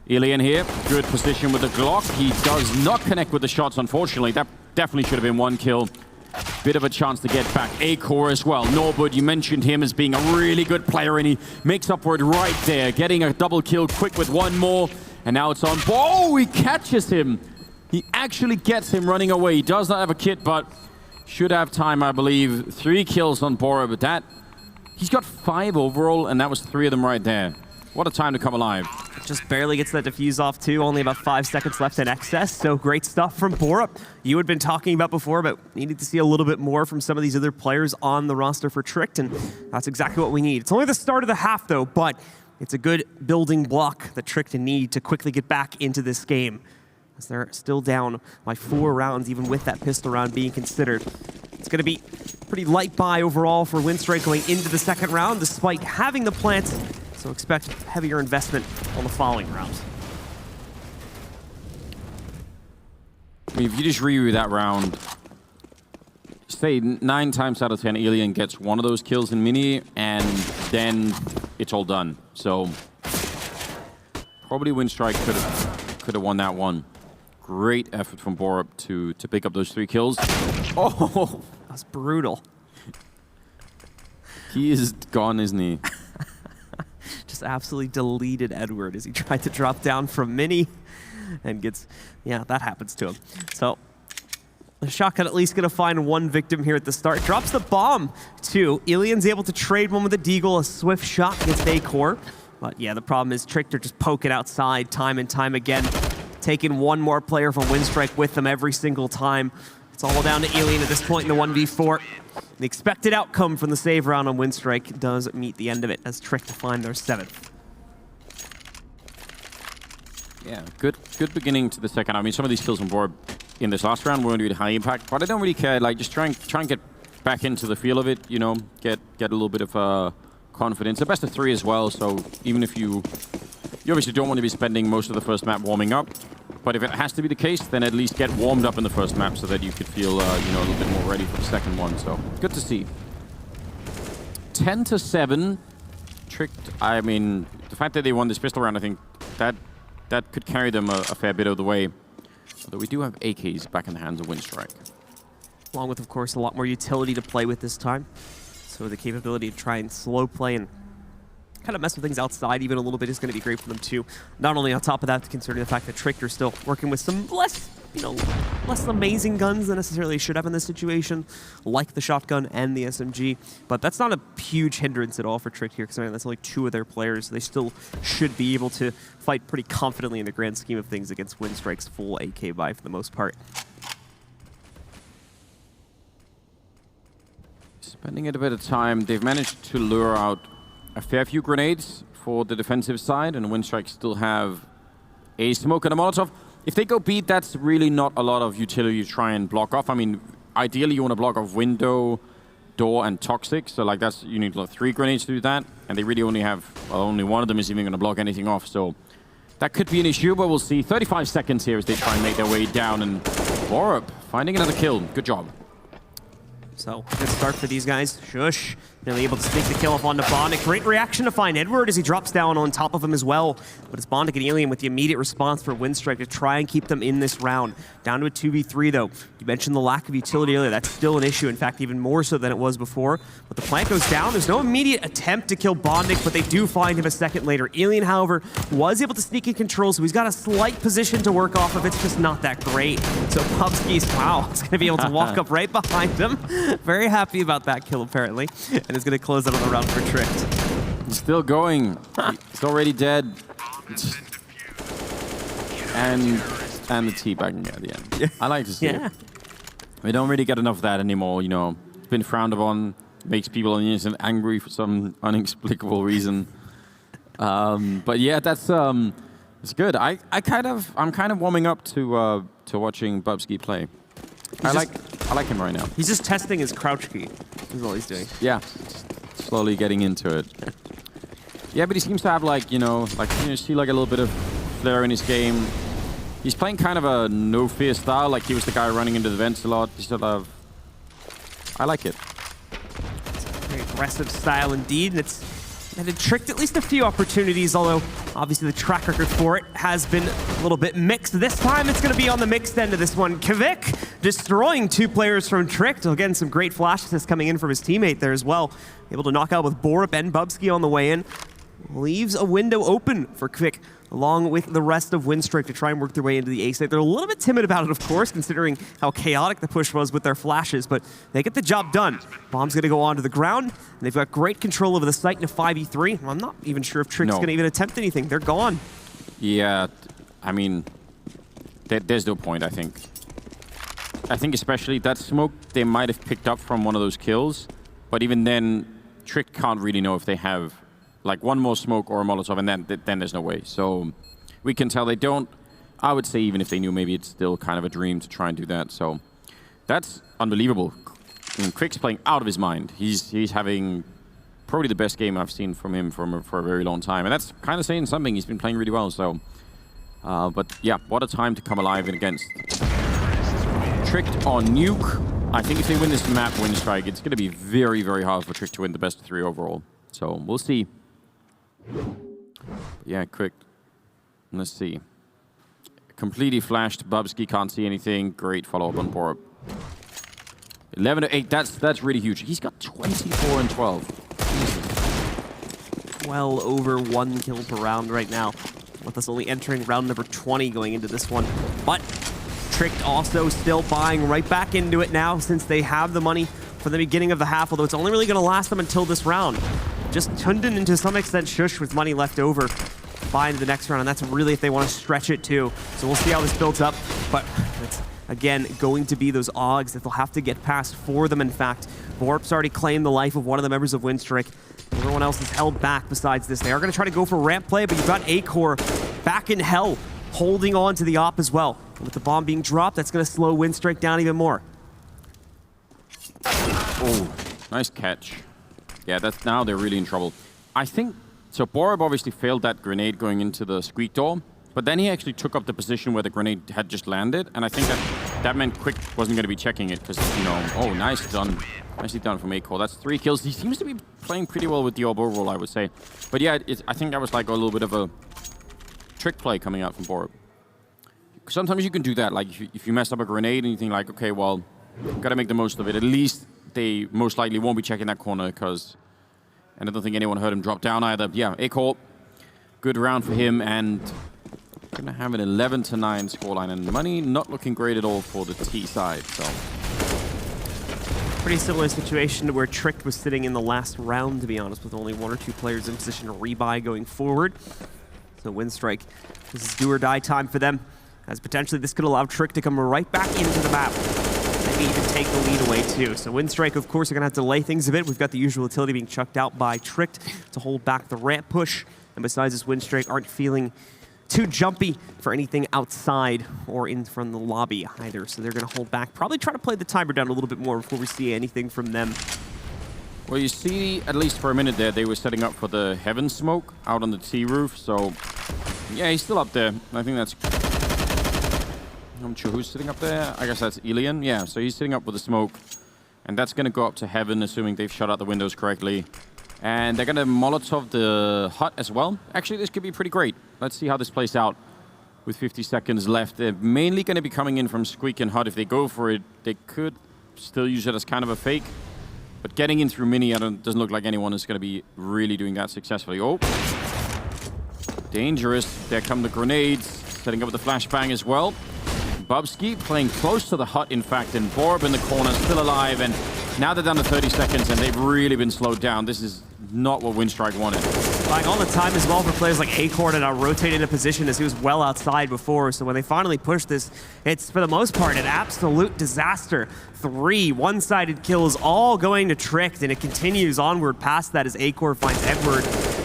Alien here, good position with the Glock. He does not connect with the shots, unfortunately. That definitely should have been 1 kill. Bit of a chance to get back. Acor as well. Norbert, you mentioned him as being a really good player, and he makes up for it right there. Getting a double kill quick with 1 more. And now it's on. Oh, he catches him. He actually gets him running away. He does not have a kit, but should have time, I believe. 3 kills on Bora, but that... He's got 5 overall, and that was 3 of them right there. What a time to come alive. Just barely gets that defuse off too. Only about 5 seconds left in excess. So great stuff from Borup. You had been talking about before, but needed to see a little bit more from some of these other players on the roster for Tricked, and that's exactly what we need. It's only the start of the half though, but it's a good building block that Tricked need to quickly get back into this game, as they're still down by 4 rounds, even with that pistol round being considered. It's going to be pretty light buy overall for Winstrike going into the second round, despite having the plant. So expect heavier investment on the following rounds. I mean, if you just review that round, say 9 times out of 10, Alien gets one of those kills in Mini, and then it's all done. So probably Winstrike could have won that one. Great effort from Borup to pick up those 3 kills. Oh, that's brutal. He is gone, isn't he? Just absolutely deleted Edward as he tried to drop down from Mini and gets, yeah, that happens to him. So the shotgun at least going to find one victim here at the start. Drops the bomb too. Ilian's able to trade one with a Deagle, a swift shot against A-Core. But yeah, the problem is Tricked are just poking outside time and time again, taking one more player from Winstrike with them every single time. It's all down to Alien at this point in the 1v4. The expected outcome from the save round on Winstrike does meet the end of it as Tricked to find their 7th. Yeah, good beginning to the second. I mean, some of these kills on board in this last round weren't really high impact, but I don't really care. Like, just try and get back into the feel of it. You know, get a little bit of confidence. A best of 3 as well. So even if you obviously don't want to be spending most of the first map warming up, but if it has to be the case, then at least get warmed up in the first map so that you could feel, you know, a little bit more ready for the second one. So good to see. 10-7, Tricked. I mean, the fact that they won this pistol round, I think that could carry them a fair bit of the way. Although we do have AKs back in the hands of Winstrike. Along with, of course, a lot more utility to play with this time. So the capability to try and slow play and kind of mess with things outside even a little bit is going to be great for them too. Not only on top of that, considering the fact that Tricked are still working with some less amazing guns than necessarily should have in this situation, like the shotgun and the SMG. But that's not a huge hindrance at all for Tricked here, considering that's only 2 of their players. They still should be able to fight pretty confidently in the grand scheme of things against Winstrike's full AK buy for the most part. Spending a bit of time, they've managed to lure out a fair few grenades for the defensive side, and Winstrike still have a smoke and a Molotov. If they go beat, that's really not a lot of utility to try and block off. I mean, ideally you want to block off window, door, and toxic. So like you need like 3 grenades to do that, and they really only have, well, only one of them is even going to block anything off. So that could be an issue, but we'll see. 35 seconds here as they try and make their way down, and Borup finding another kill. Good job. So, good start for these guys. Shush. Nearly able to sneak the kill off onto Bondic. Great reaction to find Edward as he drops down on top of him as well. But it's Bondic and Alien with the immediate response for Winstrike to try and keep them in this round. Down to a 2v3 though. You mentioned the lack of utility earlier. That's still an issue. In fact, even more so than it was before. But the plant goes down. There's no immediate attempt to kill Bondic, but they do find him a second later. Alien, however, was able to sneak in control, so he's got a slight position to work off of. It's just not that great. So Pubski's, wow, is going to be able to walk up right behind him. Very happy about that kill, apparently. And is going to close out on the round for Tricked. He's still going. He's already dead. And the teabagging at the end. Yeah. I like to see it. We don't really get enough of that anymore, you know. It's been frowned upon. Makes people on the internet angry for some inexplicable reason. But yeah, that's it's good. I'm kind of warming up to watching Bubsky play. I like him right now. He's just testing his crouch key. That's all he's doing. Yeah, slowly getting into it. Yeah, but he seems to have see like a little bit of flair in his game. He's playing kind of a no fear style, like he was the guy running into the vents a lot. I like it. It's a very aggressive style indeed, and it's Tricked at least a few opportunities, although obviously the track record for it has been a little bit mixed. This time it's going to be on the mixed end of this one. Kvik destroying 2 players from Tricked. Again, some great flash assists coming in from his teammate there as well. Able to knock out with Borup and Bubsky on the way in. leaves a window open for Quick, along with the rest of Winstrike, to try and work their way into the A site. They're a little bit timid about it, of course, considering how chaotic the push was with their flashes, but they get the job done. Bomb's going to go onto the ground, and they've got great control over the site in a 5v3. I'm not even sure if Trick's going to even attempt anything. They're gone. Yeah, I mean, there's no point, I think. I think especially that smoke they might have picked up from one of those kills, but even then, Trick can't really know if they have like one more smoke or a Molotov, and then there's no way. So we can tell they don't. I would say even if they knew, maybe it's still kind of a dream to try and do that. So that's unbelievable. I mean, Quick's playing out of his mind. He's having probably the best game I've seen from him for a very long time, and that's kind of saying something. He's been playing really well. So, but yeah, what a time to come alive against. Tricked on Nuke. I think if they win this map, Winstrike, it's going to be very, very hard for Trick to win the best of 3 overall. So we'll see. Yeah, Quick. Let's see. Completely flashed. Bubsky can't see anything. Great follow-up on Borup. 11 to 8. That's really huge. He's got 24 and 12. Jesus. Well over 1 kill per round right now, with us only entering round number 20 going into this one. But Tricked also still buying right back into it now, since they have the money for the beginning of the half, although it's only really going to last them until this round. Just Tundin and to some extent Shush with money left over buy into the next round, and that's really if they want to stretch it too. So we'll see how this builds up, but it's again going to be those Augs that they'll have to get past for them. In fact, Borup's already claimed the life of one of the members of Winstrike. Everyone else is held back besides this. They are going to try to go for ramp play, but you've got Acor back in hell, holding on to the op as well. And with the bomb being dropped, that's going to slow Winstrike down even more. Oh, nice catch. Yeah, that's now they're really in trouble. I think, so Borup obviously failed that grenade going into the squeak door, but then he actually took up the position where the grenade had just landed, and I think that meant Quick wasn't going to be checking it, because, you know, oh, nice done. Nicely done from Acor. That's 3 kills. He seems to be playing pretty well with the orb overall, I would say. But yeah, I think that was like a little bit of a trick play coming out from Borup. Sometimes you can do that, like if you mess up a grenade and you think like, okay, well, gotta make the most of it. At least they most likely won't be checking that corner, because, and I don't think anyone heard him drop down either. Yeah, Acor, good round for him, and gonna have an 11 to 9 scoreline, and money not looking great at all for the T side. So pretty similar situation to where Tricked was sitting in the last round, to be honest, with only 1 or 2 players in position to rebuy going forward. So Winstrike, this is do or die time for them, as potentially this could allow Trick to come right back into the map. Maybe even take the lead away too. So Winstrike, of course, are gonna have to delay things a bit. We've got the usual utility being chucked out by Tricked to hold back the ramp push. And besides this, Winstrike aren't feeling too jumpy for anything outside or in from the lobby either. So they're gonna hold back, probably try to play the timer down a little bit more before we see anything from them. Well, you see, at least for a minute there, they were setting up for the Heaven smoke out on the T roof. So yeah, he's still up there. I think that's, I'm not sure who's sitting up there. I guess that's Elian. Yeah, so he's sitting up with the smoke. And that's going to go up to Heaven, assuming they've shut out the windows correctly. And they're going to Molotov the hut as well. Actually, this could be pretty great. Let's see how this plays out with 50 seconds left. They're mainly going to be coming in from Squeak and hut. If they go for it, they could still use it as kind of a fake. But getting in through Mini, doesn't look like anyone is going to be really doing that successfully. Oh, dangerous. There come the grenades, setting up the flashbang as well. Bubsky playing close to the hut, in fact, and Borup in the corner, still alive, and now they're down to 30 seconds, and they've really been slowed down. This is not what Winstrike wanted. Buying all the time as well for players like Acor to now rotate into position, as he was well outside before. So when they finally push this, it's for the most part an absolute disaster. 3 one-sided kills all going to Tricked, and it continues onward past that as Acor finds Edward.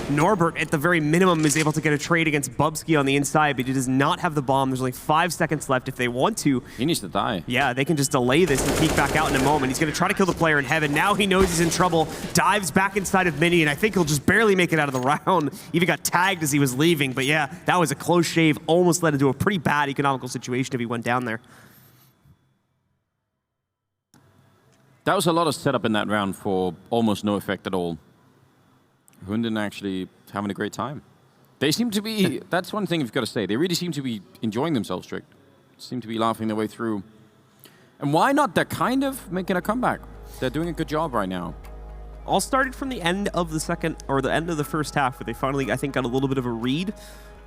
Norbert, at the very minimum, is able to get a trade against Bubsky on the inside, but he does not have the bomb. There's only 5 seconds left if they want to. He needs to die. Yeah, they can just delay this and peek back out in a moment. He's going to try to kill the player in Heaven. Now he knows he's in trouble, dives back inside of Mini, and I think he'll just barely make it out of the round. Even got tagged as he was leaving, but yeah, that was a close shave. Almost led into a pretty bad economical situation if he went down there. That was a lot of setup in that round for almost no effect at all. Hunden actually having a great time. They seem to be, that's one thing you've got to say, they really seem to be enjoying themselves, Trick. Seem to be laughing their way through. And why not? They're kind of making a comeback. They're doing a good job right now. all started from the end of the second, or the end of the first half, where they finally, I think, got a little bit of a read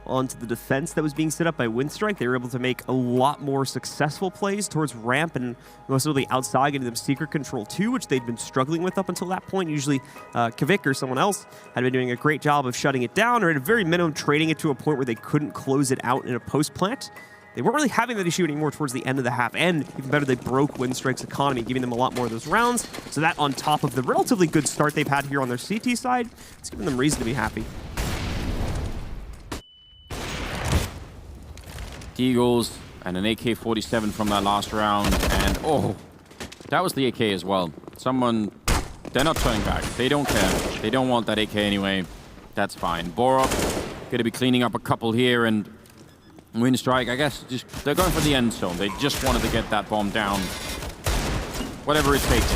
onto the defense that was being set up by Winstrike. They were able to make a lot more successful plays towards ramp and most of the outside, getting them secret control too, which they'd been struggling with up until that point. Usually Kavik or someone else had been doing a great job of shutting it down, or at a very minimum trading it to a point where they couldn't close it out in a post plant. They weren't really having that issue anymore towards the end of the half, and even better, they broke Winstrike's economy, giving them a lot more of those rounds. So that, on top of the relatively good start they've had here on their CT side, it's given them reason to be happy. Eagles and an AK-47 from that last round, and oh, that was the AK as well. Someone, they're not turning back. They don't care. They don't want that AK anyway. That's fine. Borok gonna be cleaning up a couple here, and Winstrike, I guess, just they're going for the end zone. They just wanted to get that bomb down, whatever it takes.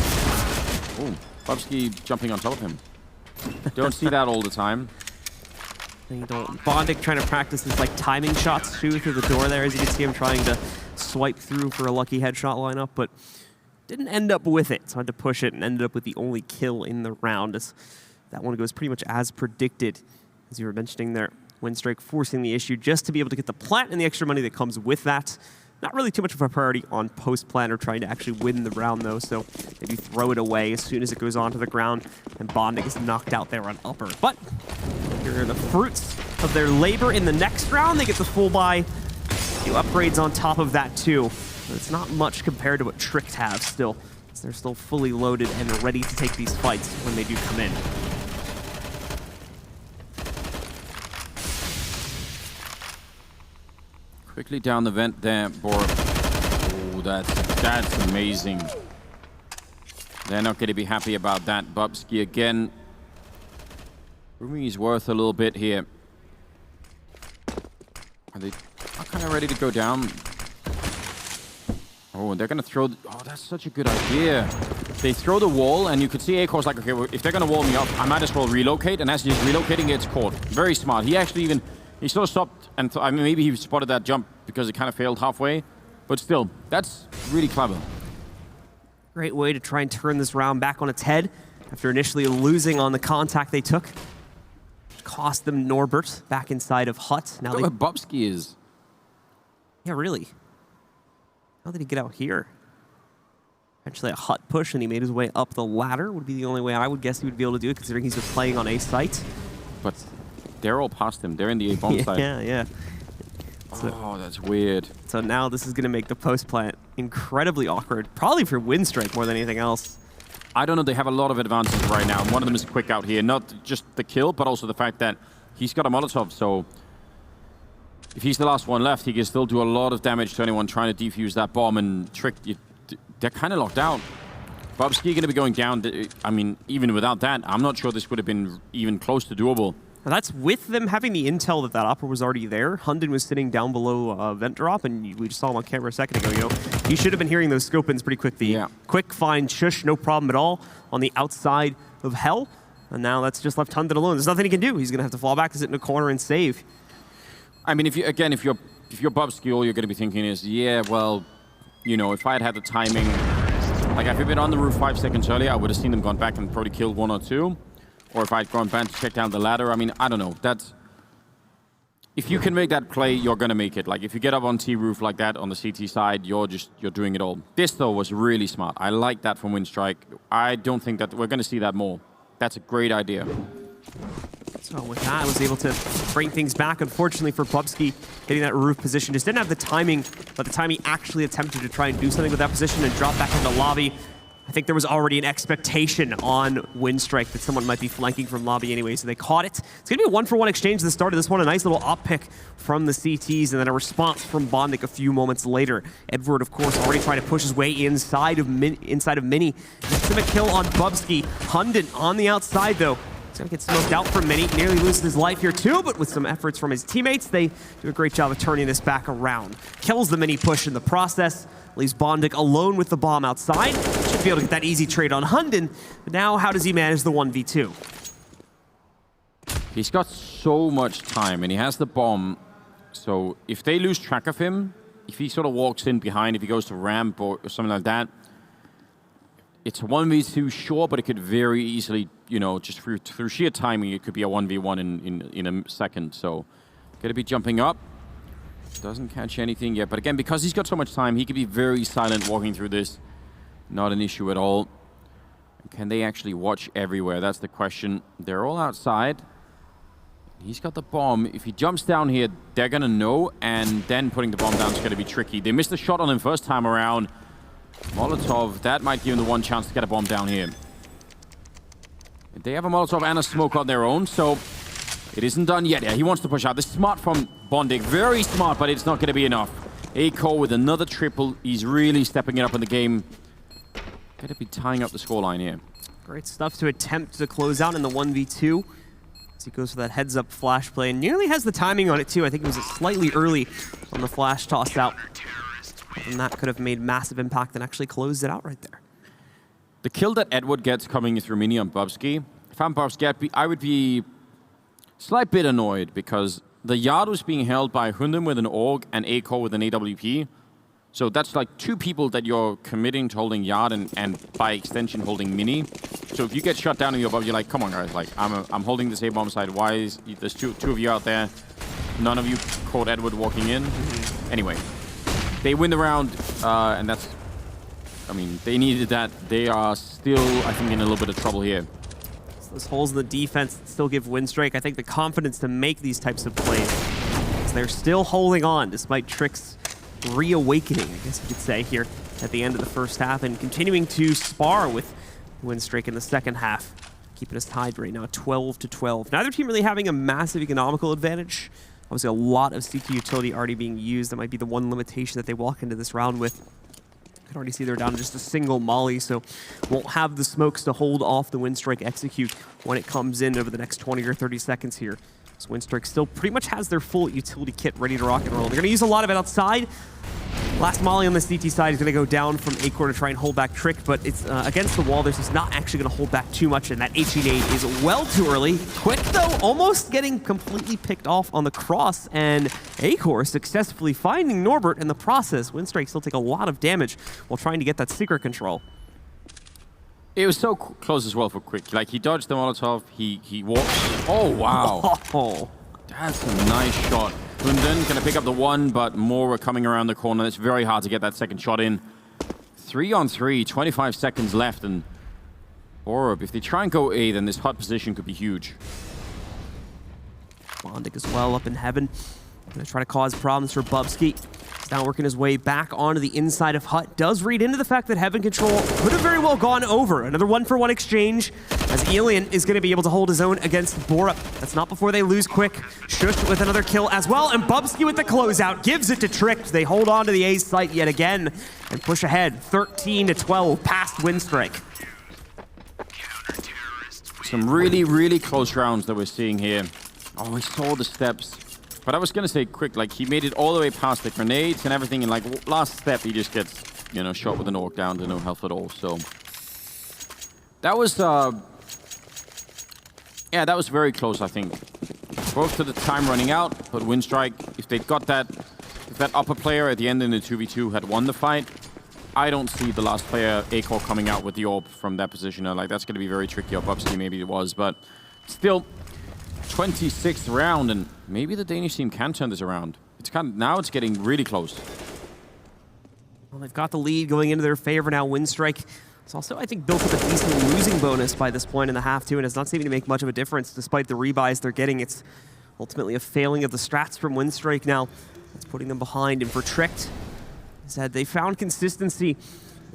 Oh, Bubsky jumping on top of him. Don't see that all the time. You don't. Bondic trying to practice his like timing shots too through the door there, as you can see him trying to swipe through for a lucky headshot lineup, but didn't end up with it. So had to push it and ended up with the only kill in the round. As that one goes pretty much as predicted, as you were mentioning there. Winstrike forcing the issue just to be able to get the plant and the extra money that comes with that. Not really too much of a priority on post-plant or trying to actually win the round, though, so maybe throw it away as soon as it goes onto the ground, and Bondic is knocked out there on upper. But here are the fruits of their labor in the next round. They get the full buy, a few upgrades on top of that, too. But it's not much compared to what Tricked have still, as they're still fully loaded and ready to take these fights when they do come in. Quickly down the vent there, Borok. Oh, that's amazing. They're not going to be happy about that. Bubsky again. Proving he's worth a little bit here. Are they kind of ready to go down? Oh, and they're going to throw... Oh, that's such a good idea. They throw the wall, and you could see Akor's like, okay, well, if they're going to wall me up, I might as well relocate. And as he's relocating, gets caught. Very smart. He actually even... He sort of stopped, and I mean, maybe he spotted that jump because it kind of failed halfway. But still, that's really clever. Great way to try and turn this round back on its head after initially losing on the contact they took. Cost them Norbert back inside of Hut. Now Look where Bubsky is. Yeah, really. How did he get out here? Actually, a Hut push, and he made his way up the ladder. Would be the only way I would guess he would be able to do it, considering he's been playing on A site. But they're all past him. They're in the A-bomb side. Yeah. Oh, that's weird. So now this is going to make the post plant incredibly awkward, probably for Winstrike more than anything else. I don't know. They have a lot of advantages right now. One of them is quick out here. Not just the kill, but also the fact that he's got a Molotov. So if he's the last one left, he can still do a lot of damage to anyone trying to defuse that bomb and trick. They're kind of locked out. Bubsky going to be going down. I mean, even without that, I'm not sure this would have been even close to doable. Now that's with them having the intel that that upper was already there. Hunden was sitting down below vent drop, and we just saw him on camera a second ago. You know, he should have been hearing those scope-ins pretty quick. The quick find shush, no problem at all, on the outside of Hell. And now that's just left Hunden alone. There's nothing he can do. He's going to have to fall back to sit in a corner and save. I mean, if you're Bubsky, all you're going to be thinking is, yeah, well, you know, if I had had the timing, like if I'd been on the roof 5 seconds earlier, I would have seen them gone back and probably killed one or two. Or if I'd gone back to check down the ladder, I mean, I don't know. That's... If you can make that play, you're going to make it. Like, if you get up on T-roof like that on the CT side, you're doing it all. This, though, was really smart. I like that from Winstrike. I don't think that we're going to see that more. That's a great idea. So with that, I was able to bring things back. Unfortunately for Bubsky, getting that roof position. Just didn't have the timing, but the time he actually attempted to try and do something with that position and drop back into lobby, I think there was already an expectation on Winstrike that someone might be flanking from lobby anyway, so they caught it. It's going to be a one-for-one exchange at the start of this one. A nice little op pick from the CTs, and then a response from Bondic a few moments later. Edward, of course, already trying to push his way inside of Mini. Gets him a kill on Bubsky. Hunden on the outside, though. He's going to get smoked out from Mini. Nearly loses his life here, too, but with some efforts from his teammates, they do a great job of turning this back around. Kills the Mini push in the process. Leaves Bondic alone with the bomb outside. Should be able to get that easy trade on Hunden. But now, how does he manage the 1v2? He's got so much time, and he has the bomb. So if they lose track of him, if he sort of walks in behind, if he goes to ramp or something like that, it's a 1v2 sure, but it could very easily, you know, just through sheer timing, it could be a 1v1 in a second. So, gonna be jumping up. Doesn't catch anything yet, but again, because he's got so much time, he could be very silent walking through this. Not an issue at all. Can they actually watch everywhere? That's the question. They're all outside. He's got the bomb. If he jumps down here, they're gonna know, and then putting the bomb down is gonna be tricky. They missed a shot on him first time around. Molotov, that might give him the one chance to get a bomb down here. They have a Molotov and a smoke on their own, so it isn't done yet. Yeah, he wants to push out. This is smart from Bondik. Very smart, but it's not gonna be enough. Aiko with another triple. He's really stepping it up in the game. Gonna be tying up the scoreline here. Great stuff to attempt to close out in the 1v2. As he goes for that heads-up flash play and nearly has the timing on it too. I think it was slightly early on the flash toss out. And that could have made massive impact and actually closed it out right there. The kill that Edward gets coming through Mini on Bubsky, if I'm Bubsky, I would be a slight bit annoyed because the yard was being held by Hundem with an AUG and Aiko with an AWP. So that's like two people that you're committing to holding yard and by extension holding Mini. So if you get shot down in your bomb, you're like, come on guys, like I'm holding this A-bomb side. Why is there's two of you out there? None of you caught Edward walking in. Anyway, they win the round, and that's, I mean, they needed that. They are still, I think, in a little bit of trouble here. So those holes in the defense still give Winstrike, I think, the confidence to make these types of plays. So they're still holding on despite Trick's reawakening, I guess you could say, here at the end of the first half, and continuing to spar with Winstrike in the second half, keeping us tied right now, 12-12. Neither team really having a massive economical advantage. Obviously, a lot of CT utility already being used. That might be the one limitation that they walk into this round with. You can already see they're down to just a single molly, so won't have the smokes to hold off the Winstrike execute when it comes in over the next 20 or 30 seconds here. So Winstrike still pretty much has their full utility kit ready to rock and roll. They're going to use a lot of it outside. Last molly on the CT side is going to go down from Acor to try and hold back Trick, but it's against the wall. This is not actually going to hold back too much, and that HE nade is well too early. Quick, though, almost getting completely picked off on the cross, and Acor successfully finding Norbert in the process. Winstrike still take a lot of damage while trying to get that secret control. It was so close as well for Quick. Like, he dodged the Molotov, he walked. Oh, wow. Oh. That's a nice shot. Hunden gonna pick up the one, but more are coming around the corner. It's very hard to get that second shot in. 3-on-3, 25 seconds left, and Orb, if they try and go A, then this hot position could be huge. Bondik as well up in heaven. Gonna try to cause problems for Bubsky. He's now working his way back onto the inside of Hut. Does read into the fact that Heaven Control could have very well gone over. Another 1-for-1 exchange, as Alien is going to be able to hold his own against Borup. That's not before they lose Quick. Shush with another kill as well, and Bubsky with the closeout gives it to Trick. They hold on to the A site yet again and push ahead 13-12 past Winstrike. Some really, really close rounds that we're seeing here. Oh, we saw the steps. But I was going to say Quick, like, he made it all the way past the grenades and everything, and, like, last step, he just gets, you know, shot with an AUG down to no health at all, so... That was, yeah, that was very close, I think. Both to the time running out, but Winstrike, if they'd got that... If that upper player at the end in the 2v2 had won the fight, I don't see the last player, Acor, coming out with the AWP from that position. Like, that's going to be very tricky. Up Upski maybe it was, but still... 26th round, and maybe the Danish team can turn this around. It's kind of, now it's getting really close. Well, they've got the lead going into their favor now. Winstrike is also, I think, built up a decent losing bonus by this point in the half, too, and it's not seeming to make much of a difference despite the rebuys they're getting. It's ultimately a failing of the strats from Winstrike now. It's putting them behind, and for Tricked, said they found consistency.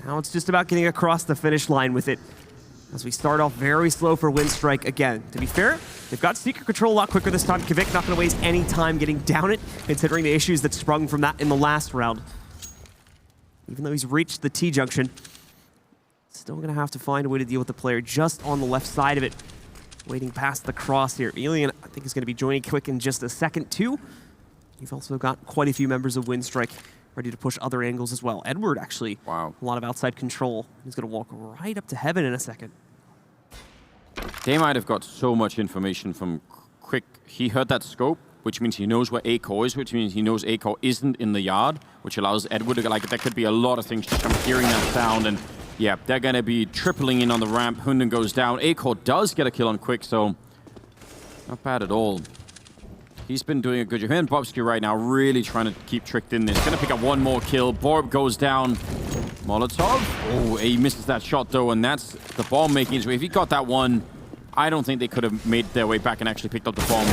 Now it's just about getting across the finish line with it. As we start off very slow for Winstrike again. To be fair, they've got secret control a lot quicker this time. Kvik not going to waste any time getting down it, considering the issues that sprung from that in the last round. Even though he's reached the T-junction, still going to have to find a way to deal with the player just on the left side of it. Waiting past the cross here. Alien, I think, is going to be joining Kvik in just a second, too. You've also got quite a few members of Winstrike ready to push other angles as well. Edward, actually, wow, a lot of outside control. He's going to walk right up to Heaven in a second. They might have got so much information from Quick. He heard that scope, which means he knows where Acor is, which means he knows Acor isn't in the yard, which allows Edward to, like, there could be a lot of things just from hearing that sound and Yeah, they're going to be tripling in on the ramp. Hunden goes down. Acor does get a kill on Quick, so not bad at all. He's been doing a good job. Him and Bobsky right now really trying to keep Tricked in this. Going to pick up one more kill. Borb goes down. Molotov. Oh, he misses that shot, though, and that's the bomb making his way. If he got that one, I don't think they could have made their way back and actually picked up the bomb.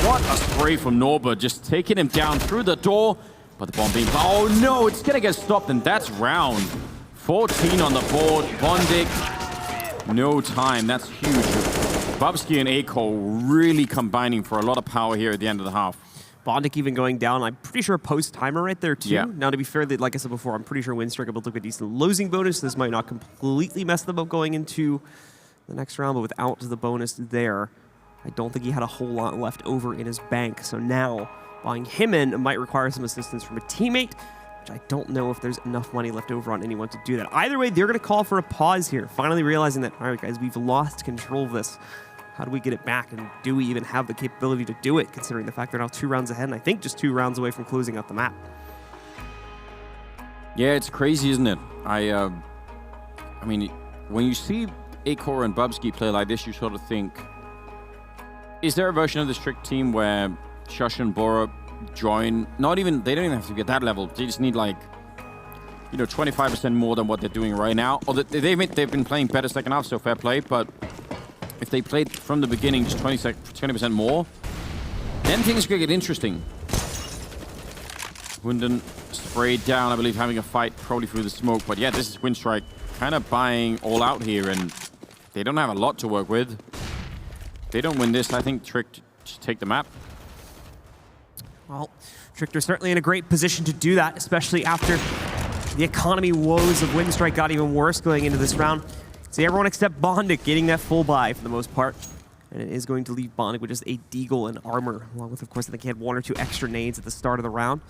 What a spray from Norbert, just taking him down through the door. But the bomb being... Oh, no, it's going to get stopped, and that's round. 14 on the board. Bondik, no time. That's huge. Bobsky and Acor really combining for a lot of power here at the end of the half. Bondik even going down, I'm pretty sure post-timer right there too. Yeah. Now to be fair, like I said before, I'm pretty sure Winstrike will look a decent losing bonus. This might not completely mess them up going into the next round, but without the bonus there, I don't think he had a whole lot left over in his bank. So now, buying him in might require some assistance from a teammate, which I don't know if there's enough money left over on anyone to do that. Either way, they're going to call for a pause here, finally realizing that, all right, guys, we've lost control of this. How do we get it back, and do we even have the capability to do it, considering the fact they're now 2 rounds ahead, and I think just 2 rounds away from closing out the map. Yeah, it's crazy, isn't it? I mean, when you see Acor and Bubsky play like this, you sort of think, is there a version of this Trick team where Shush and Bora join? Not even, they don't even have to get that level. They just need like, you know, 25% more than what they're doing right now. Or they've been playing better second half, so fair play, but if they played from the beginning just 20% more, then things could get interesting. Hunden sprayed down, I believe, having a fight probably through the smoke. But yeah, this is Winstrike kind of buying all out here, and they don't have a lot to work with. If they don't win this, I think Trick just take the map. Well, Tricked are certainly in a great position to do that, especially after the economy woes of Winstrike got even worse going into this round. See, everyone except Bondik getting that full buy for the most part. And it is going to leave Bondik with just a deagle and armor, along with, of course, I think he had 1 or 2 extra nades at the start of the round.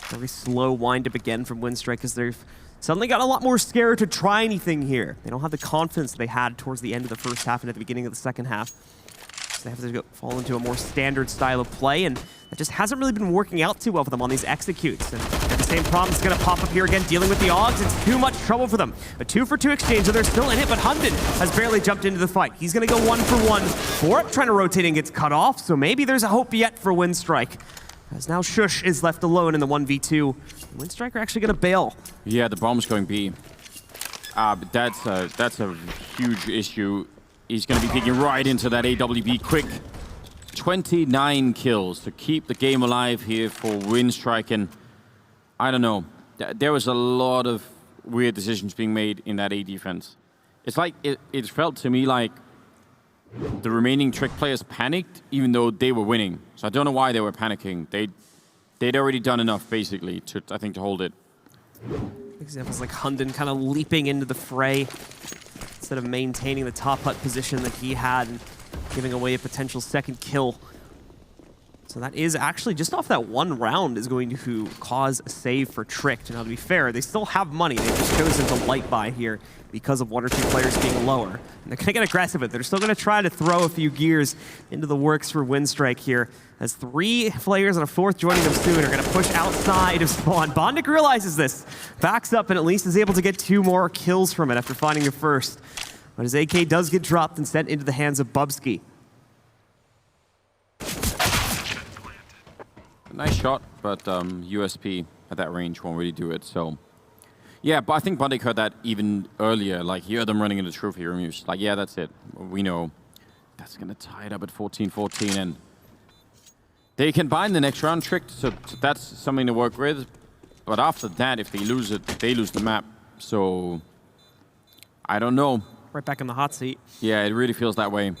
Very slow wind-up again from Winstrike, because they've suddenly got a lot more scared to try anything here. They don't have the confidence they had towards the end of the first half and at the beginning of the second half. So they have to fall into a more standard style of play, and that just hasn't really been working out too well for them on these executes. And the same problem is going to pop up here again, dealing with the Augs. It's too much trouble for them. A 2-for-2 exchange, so they're still in it, but Hunden has barely jumped into the fight. He's going to go 1-for-1. Borup trying to rotate and gets cut off, so maybe there's a hope yet for Winstrike. As now Shush is left alone in the 1v2. Winstrike are actually going to bail. Yeah, the bomb's going B. But that's a huge issue. He's going to be picking right into that AWB quick. 29 kills to keep the game alive here for Winstrike, and I don't know. There was a lot of weird decisions being made in that A defense. It's like, it felt to me like the remaining Trick players panicked even though they were winning. So I don't know why they were panicking. They'd already done enough basically to, I think, to hold it. Examples like Hunden kind of leaping into the fray instead of maintaining the top hut position that he had and giving away a potential second kill. So that is actually, just off that 1 round, is going to cause a save for Tricked. Now, to be fair, they still have money. They've just chosen to light buy here because of 1 or 2 players being lower. And they're going to get aggressive with it. They're still going to try to throw a few gears into the works for Winstrike here, as 3 players and a 4th joining them soon are going to push outside of spawn. Bondik realizes this, backs up, and at least is able to get 2 more kills from it after finding the first. But his AK does get dropped and sent into the hands of Bubsky. Nice shot, but USP at that range won't really do it, so... Yeah, but I think Bondik heard that even earlier. Like, he heard them running into trophy room. He was like, yeah, that's it. We know. That's going to tie it up at 14-14, and they can bind the next round Trick, so that's something to work with. But after that, if they lose it, they lose the map. So, I don't know. Right back in the hot seat. Yeah, it really feels that way.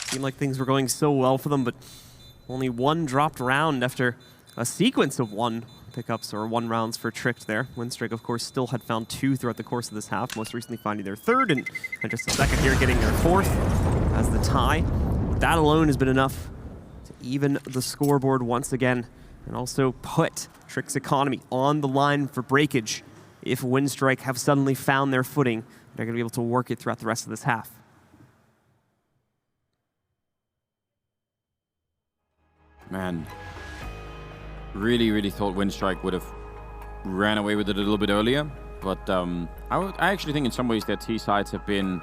Seemed like things were going so well for them, but only 1 dropped round after a sequence of 1 pickups or 1 rounds for Tricked there. Winstrike, of course, still had found 2 throughout the course of this half, most recently finding their 3rd, and just a second here getting their 4th as the tie. That alone has been enough to even the scoreboard once again, and also put Trick's economy on the line for breakage. If Winstrike have suddenly found their footing, they're going to be able to work it throughout the rest of this half. Man, really thought Winstrike would have ran away with it a little bit earlier. But I actually think in some ways their T sides have been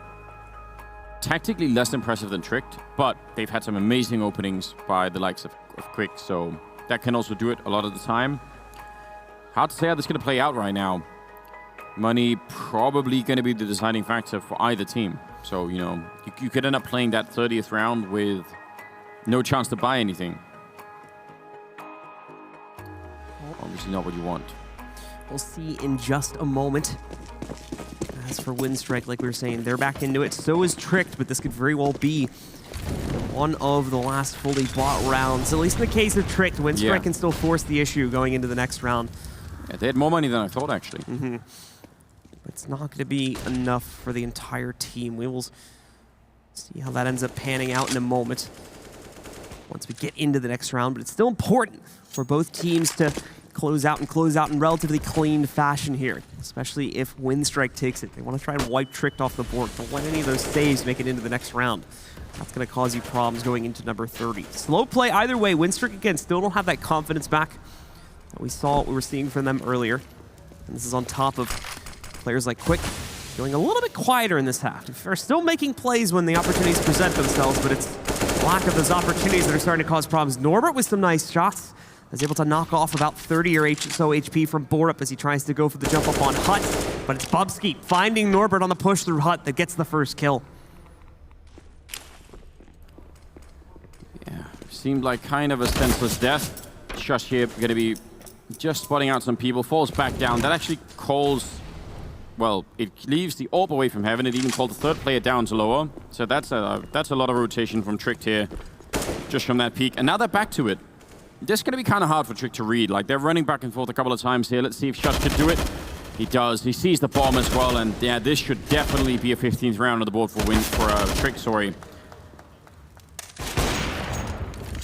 tactically less impressive than Tricked, but they've had some amazing openings by the likes of Quick, so that can also do it a lot of the time. Hard to say how this is going to play out right now. Money probably going to be the deciding factor for either team. So, you know, you could end up playing that 30th round with no chance to buy anything. Obviously not what you want. We'll see in just a moment. As for Winstrike, like we were saying, they're back into it. So is Tricked, but this could very well be one of the last fully bought rounds. At least in the case of Tricked, Winstrike can still force the issue going into the next round. Yeah, they had more money than I thought, actually. It's not going to be enough for the entire team. We will see how that ends up panning out in a moment once we get into the next round. But it's still important for both teams to close out in relatively clean fashion here, especially if Winstrike takes it. They want to try and wipe Tricked off the board. Don't let any of those saves make it into the next round. That's going to cause you problems going into number 30. Slow play either way. Winstrike, again, still don't have that confidence back that we were seeing from them earlier. And this is on top of players like Quick feeling a little bit quieter in this half. They're still making plays when the opportunities present themselves, but it's lack of those opportunities that are starting to cause problems. Norbert with some nice shots. Was able to knock off about 30 or so HP from Borup as he tries to go for the jump up on Hut. But it's Bubsky finding Norbert on the push through Hut that gets the first kill. Yeah, seemed like kind of a senseless death. Shush here going to be just spotting out some people, falls back down. That actually calls, well, it leaves the orb away from heaven. It even called the third player down to lower. So that's a lot of rotation from Tricked here, just from that peak. And now they're back to it. This is going to be kind of hard for Trick to read. Like, they're running back and forth a couple of times here. Let's see if Shush could do it. He does. He sees the bomb as well. And yeah, this should definitely be a 15th round on the board for Trick, sorry.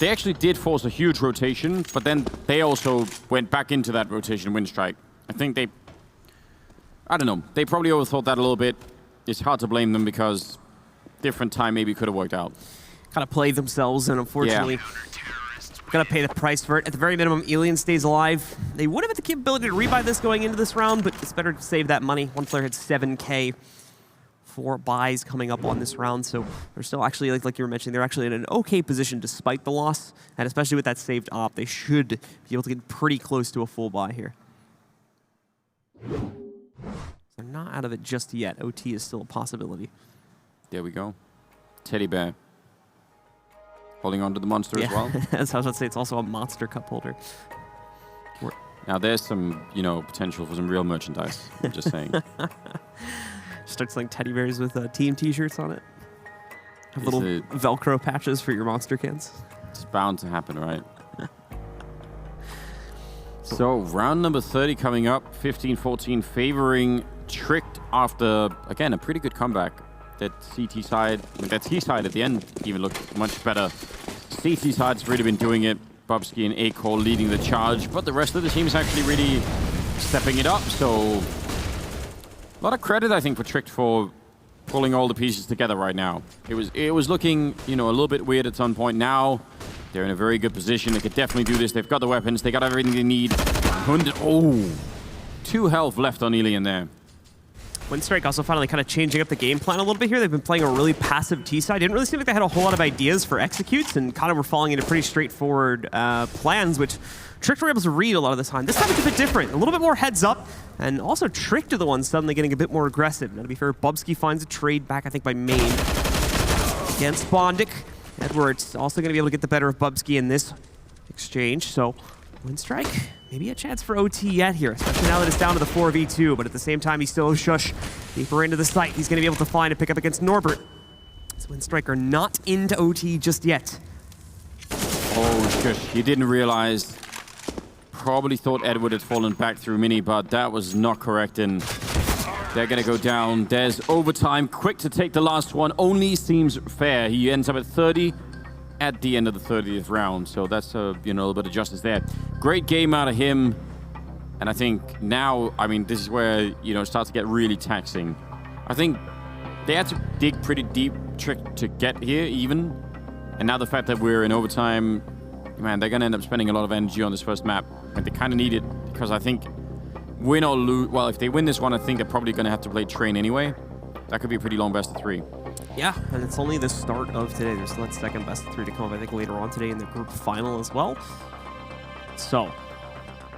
They actually did force a huge rotation, but then they also went back into that rotation Winstrike. I think I don't know. They probably overthought that a little bit. It's hard to blame them because different time maybe could have worked out. Kind of played themselves, and unfortunately, gonna pay the price for it. At the very minimum, Alien stays alive. They would have had the capability to rebuy this going into this round, but it's better to save that money. One player had 7K for buys coming up on this round, so they're still actually, like you were mentioning, they're actually in an okay position despite the loss, and especially with that saved op, they should be able to get pretty close to a full buy here. They're not out of it just yet. OT is still a possibility. There we go. Teddy Bear. Holding on to the monster as well. As I was about to say, it's also a monster cup holder. Now there's some, you know, potential for some real merchandise. I'm just saying. Start selling teddy bears with team t-shirts on it. Have little Velcro patches for your monster cans. It's bound to happen, right? So round number 30 coming up. 15-14 favoring Tricked after, again, a pretty good comeback. That CT side, that T side at the end even looked much better. CT side's really been doing it. Bubsky and A-Core leading the charge, but the rest of the team is actually really stepping it up. So a lot of credit, I think, for Tricked for pulling all the pieces together right now. It was looking, you know, a little bit weird at some point. Now they're in a very good position. They could definitely do this. They've got the weapons. They got everything they need. 100. Oh, 2 health left on Alien there. Winstrike also finally kind of changing up the game plan a little bit here. They've been playing a really passive T side. Didn't really seem like they had a whole lot of ideas for executes, and kind of were falling into pretty straightforward plans, which Tricked were able to read a lot of the time. This time it's a bit different. A little bit more heads up, and also Tricked are the ones suddenly getting a bit more aggressive. Now, to be fair, Bubsky finds a trade back, I think, by main against Bondic. Edwards also going to be able to get the better of Bubsky in this exchange, so Winstrike, maybe a chance for OT yet here, especially now that it's down to the 4v2, but at the same time, he's still Shush deeper into the site. He's going to be able to find and pick up against Norbert. So Winstrike are not into OT just yet. Oh, Shush, he didn't realize. Probably thought Edward had fallen back through Mini, but that was not correct, and they're going to go down. There's overtime, Quick to take the last one. Only seems fair. He ends up at 30. At the end of the 30th round, so that's you know, a little bit of justice there. Great game out of him, and I think now, I mean, this is where, you know, it starts to get really taxing. I think they had to dig pretty deep Trick to get here even, and now the fact that we're in overtime, man, they're gonna end up spending a lot of energy on this first map, and they kind of need it, because I think win or lose. Well, if they win this one, I think they're probably going to have to play Train anyway. That could be a pretty long best of 3. Yeah, and it's only the start of today. There's still that second best of 3 to come up, I think, later on today in the group final as well. So,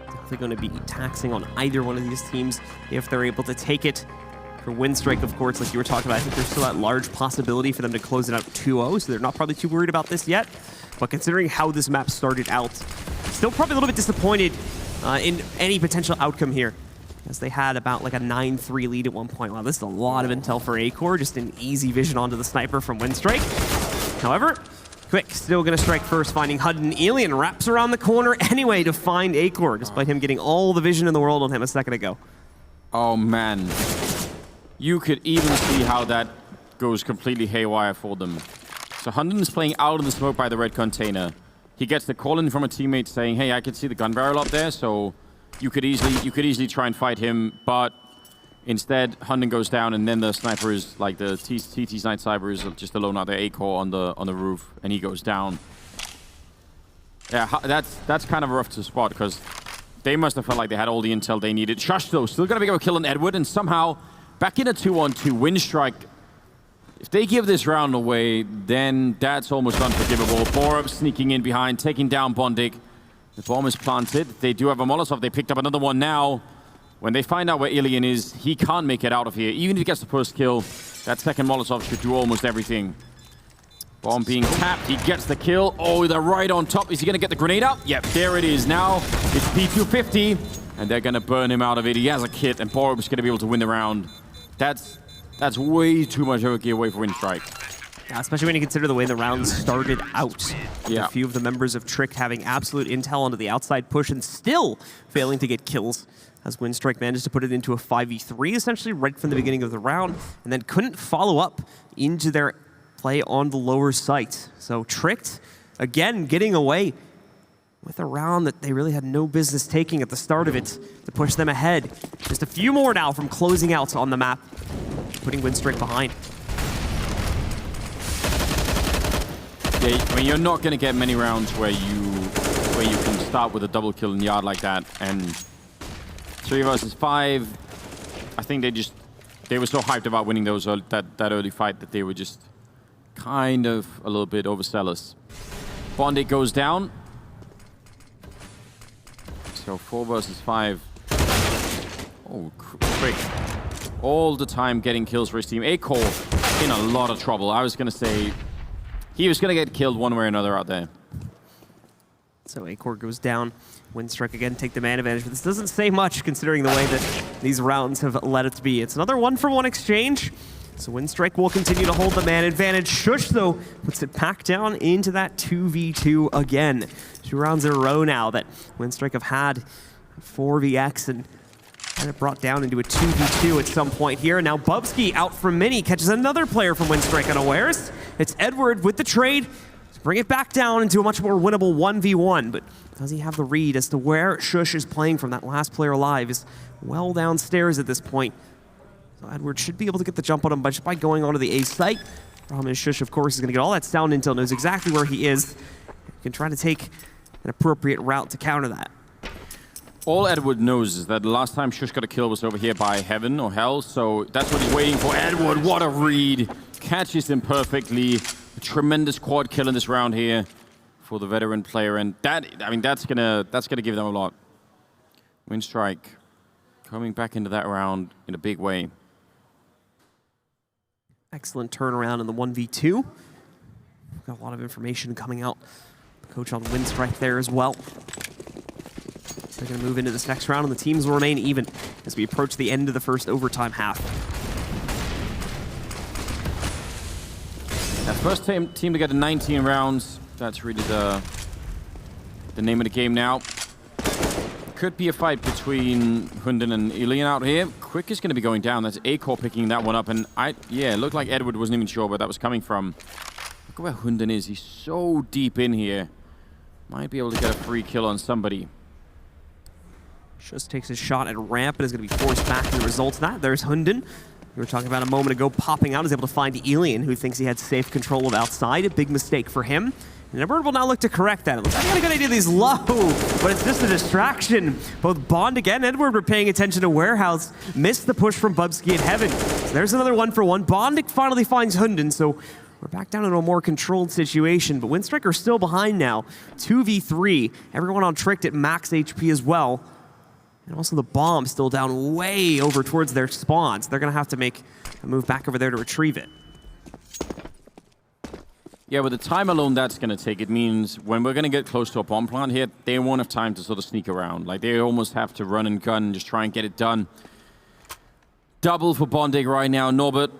definitely going to be taxing on either one of these teams if they're able to take it. For Winstrike, of course, like you were talking about, I think there's still that large possibility for them to close it out 2-0, so they're not probably too worried about this yet. But considering how this map started out, still probably a little bit disappointed in any potential outcome here, as they had about like a 9-3 lead at one point. Wow, this is a lot of intel for A-Core, just an easy vision onto the sniper from Winstrike. However, Quick still going to strike first, finding Hudden. Alien wraps around the corner anyway to find A-Core, despite him getting all the vision in the world on him a second ago. Oh, man. You could even see how that goes completely haywire for them. So Hunden is playing out of the smoke by the red container. He gets the call in from a teammate saying, hey, I can see the gun barrel up there, so you could easily try and fight him, but instead Hunden goes down, and then the sniper is like the TT Night Cyber is just alone out there, A-Core on the roof, and he goes down. Yeah, that's kind of rough to spot because they must have felt like they had all the intel they needed. Shush though, still gonna be able to kill an Edward, and somehow back in a 2-on-2 Winstrike. If they give this round away, then that's almost unforgivable. Borup sneaking in behind, taking down Bondik. The bomb is planted. They do have a Molotov. They picked up another one now. When they find out where Alien is, he can't make it out of here. Even if he gets the first kill, that second Molotov should do almost everything. Bomb being tapped. He gets the kill. Oh, they're right on top. Is he going to get the grenade out? Yep, there it is. Now it's P250, and they're going to burn him out of it. He has a kit, and Borup's going to be able to win the round. That's way too much of a giveaway for Winstrike. Yeah, especially when you consider the way the round started out. Yeah. A few of the members of Trick having absolute intel onto the outside push and still failing to get kills, as Winstrike managed to put it into a 5v3 essentially right from the beginning of the round, and then couldn't follow up into their play on the lower site. So Tricked, again, getting away with a round that they really had no business taking at the start of it to push them ahead. Just a few more now from closing out on the map, putting Winstrike behind. Yeah, I mean, you're not going to get many rounds where you can start with a double kill in yard like that. And 3 versus 5, I think they were so hyped about winning those that early fight that they were just kind of a little bit overzealous. Bondik goes down. So 4 versus 5. Oh, Quick. All the time getting kills for his team. A-Core in a lot of trouble. I was going to say he was going to get killed one way or another out there. So A-Core goes down. Winstrike again take the man advantage, but this doesn't say much considering the way that these rounds have let it be. It's another 1-for-1 exchange. So Winstrike will continue to hold the man advantage. Shush, though, puts it back down into that 2v2 again. 2 rounds in a row now that Winstrike have had 4vx and had it brought down into a 2v2 at some point here. Now Bubsky out from Mini catches another player from Winstrike unawares. It's Edward with the trade to bring it back down into a much more winnable 1v1. But does he have the read as to where Shush is playing from? That last player alive is well downstairs at this point. So Edward should be able to get the jump on him just by going onto the A site. Problem is Shush, of course, is going to get all that sound intel, knows exactly where he is. He can try to take an appropriate route to counter that. All Edward knows is that the last time Shush got a kill was over here by Heaven or Hell, so that's what he's waiting for. Edward, what a read. Catches him perfectly. A tremendous quad kill in this round here for the veteran player, and that, I mean, that's gonna give them a lot. Winstrike coming back into that round in a big way. Excellent turnaround in the 1v2. Got a lot of information coming out. Coach on Winstrike there as well. They're going to move into this next round, and the teams will remain even as we approach the end of the first overtime half. That first team to get to 19 rounds, that's really the name of the game now. Could be a fight between Hunden and Alien out here. Quick is going to be going down. That's A-Core picking that one up, and yeah, it looked like Edward wasn't even sure where that was coming from. Look at where Hunden is. He's so deep in here. Might be able to get a free kill on somebody. Just takes his shot at ramp and is going to be forced back in the result of that. There's Hunden. We were talking about a moment ago, popping out, is able to find Alien, who thinks he had safe control of outside. A big mistake for him. And Edward will now look to correct that. It looks like he got a good idea that he's low, but it's just a distraction. Both Bond and Edward were paying attention to Warehouse, missed the push from Bubsky and Heaven. So there's another 1-for-1. Bond finally finds Hunden, so we're back down into a more controlled situation, but Winstrike are still behind now. 2v3, everyone on Tricked at max HP as well. And also the bomb still down way over towards their spawns. They're gonna have to make a move back over there to retrieve it. Yeah, with the time alone that's going to take, it means when we're going to get close to a bomb plant here, they won't have time to sort of sneak around. Like, they almost have to run and gun and just try and get it done. Double for Bondig right now. Norbert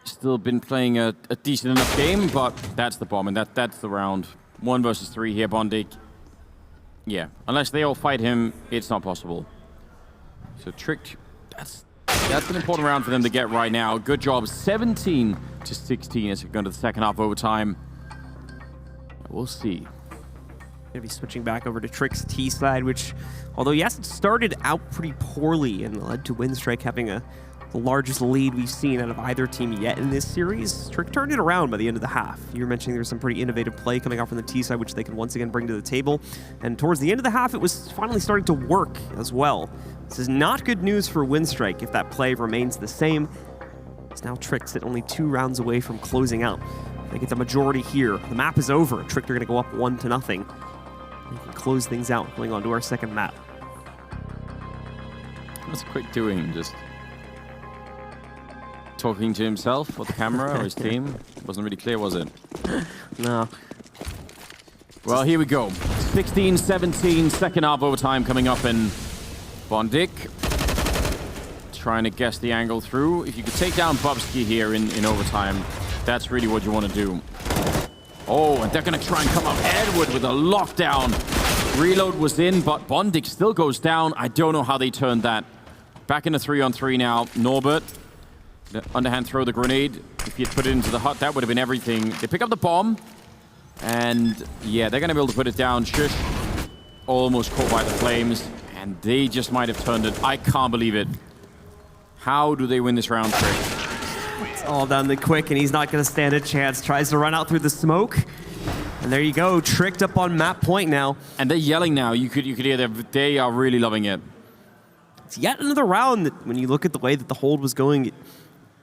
still been playing a decent enough game, but that's the bomb, and that's the round. 1 versus 3 here, Bondig. Yeah, unless they all fight him, it's not possible. So Tricked, that's an important round for them to get right now. Good job, 17-16 as we go into the second half overtime. We'll see. Gonna be switching back over to Trick's T side, which, although yes, it started out pretty poorly and led to Winstrike having the largest lead we've seen out of either team yet in this series. Trick turned it around by the end of the half. You were mentioning there's some pretty innovative play coming out from the T side, which they can once again bring to the table. And towards the end of the half, it was finally starting to work as well. This is not good news for Winstrike if that play remains the same. It's now Trick sit only 2 rounds away from closing out. They get the majority here. The map is over. Trick are going to go up 1-0. We can close things out going on to our second map. What's Quick doing? Just talking to himself or the camera or his team? Wasn't really clear, was it? No. Well, here we go. 16-17, second half overtime coming up, and Bondik trying to guess the angle through. If you could take down Bubsky here in overtime, that's really what you want to do. Oh, and they're going to try and come up Edward with a lockdown. Reload was in, but Bondik still goes down. I don't know how they turned that. Back in a 3-on-3 now. Norbert, the underhand throw the grenade. If he had put it into the hut, that would have been everything. They pick up the bomb, and yeah, they're going to be able to put it down. Shush, almost caught by the flames, and they just might have turned it. I can't believe it. How do they win this round, Trick? It's all down to Quick, and he's not going to stand a chance. Tries to run out through the smoke. And there you go, Tricked up on map point now. And they're yelling now. You could hear they are really loving it. It's yet another round that, when you look at the way that the hold was going, it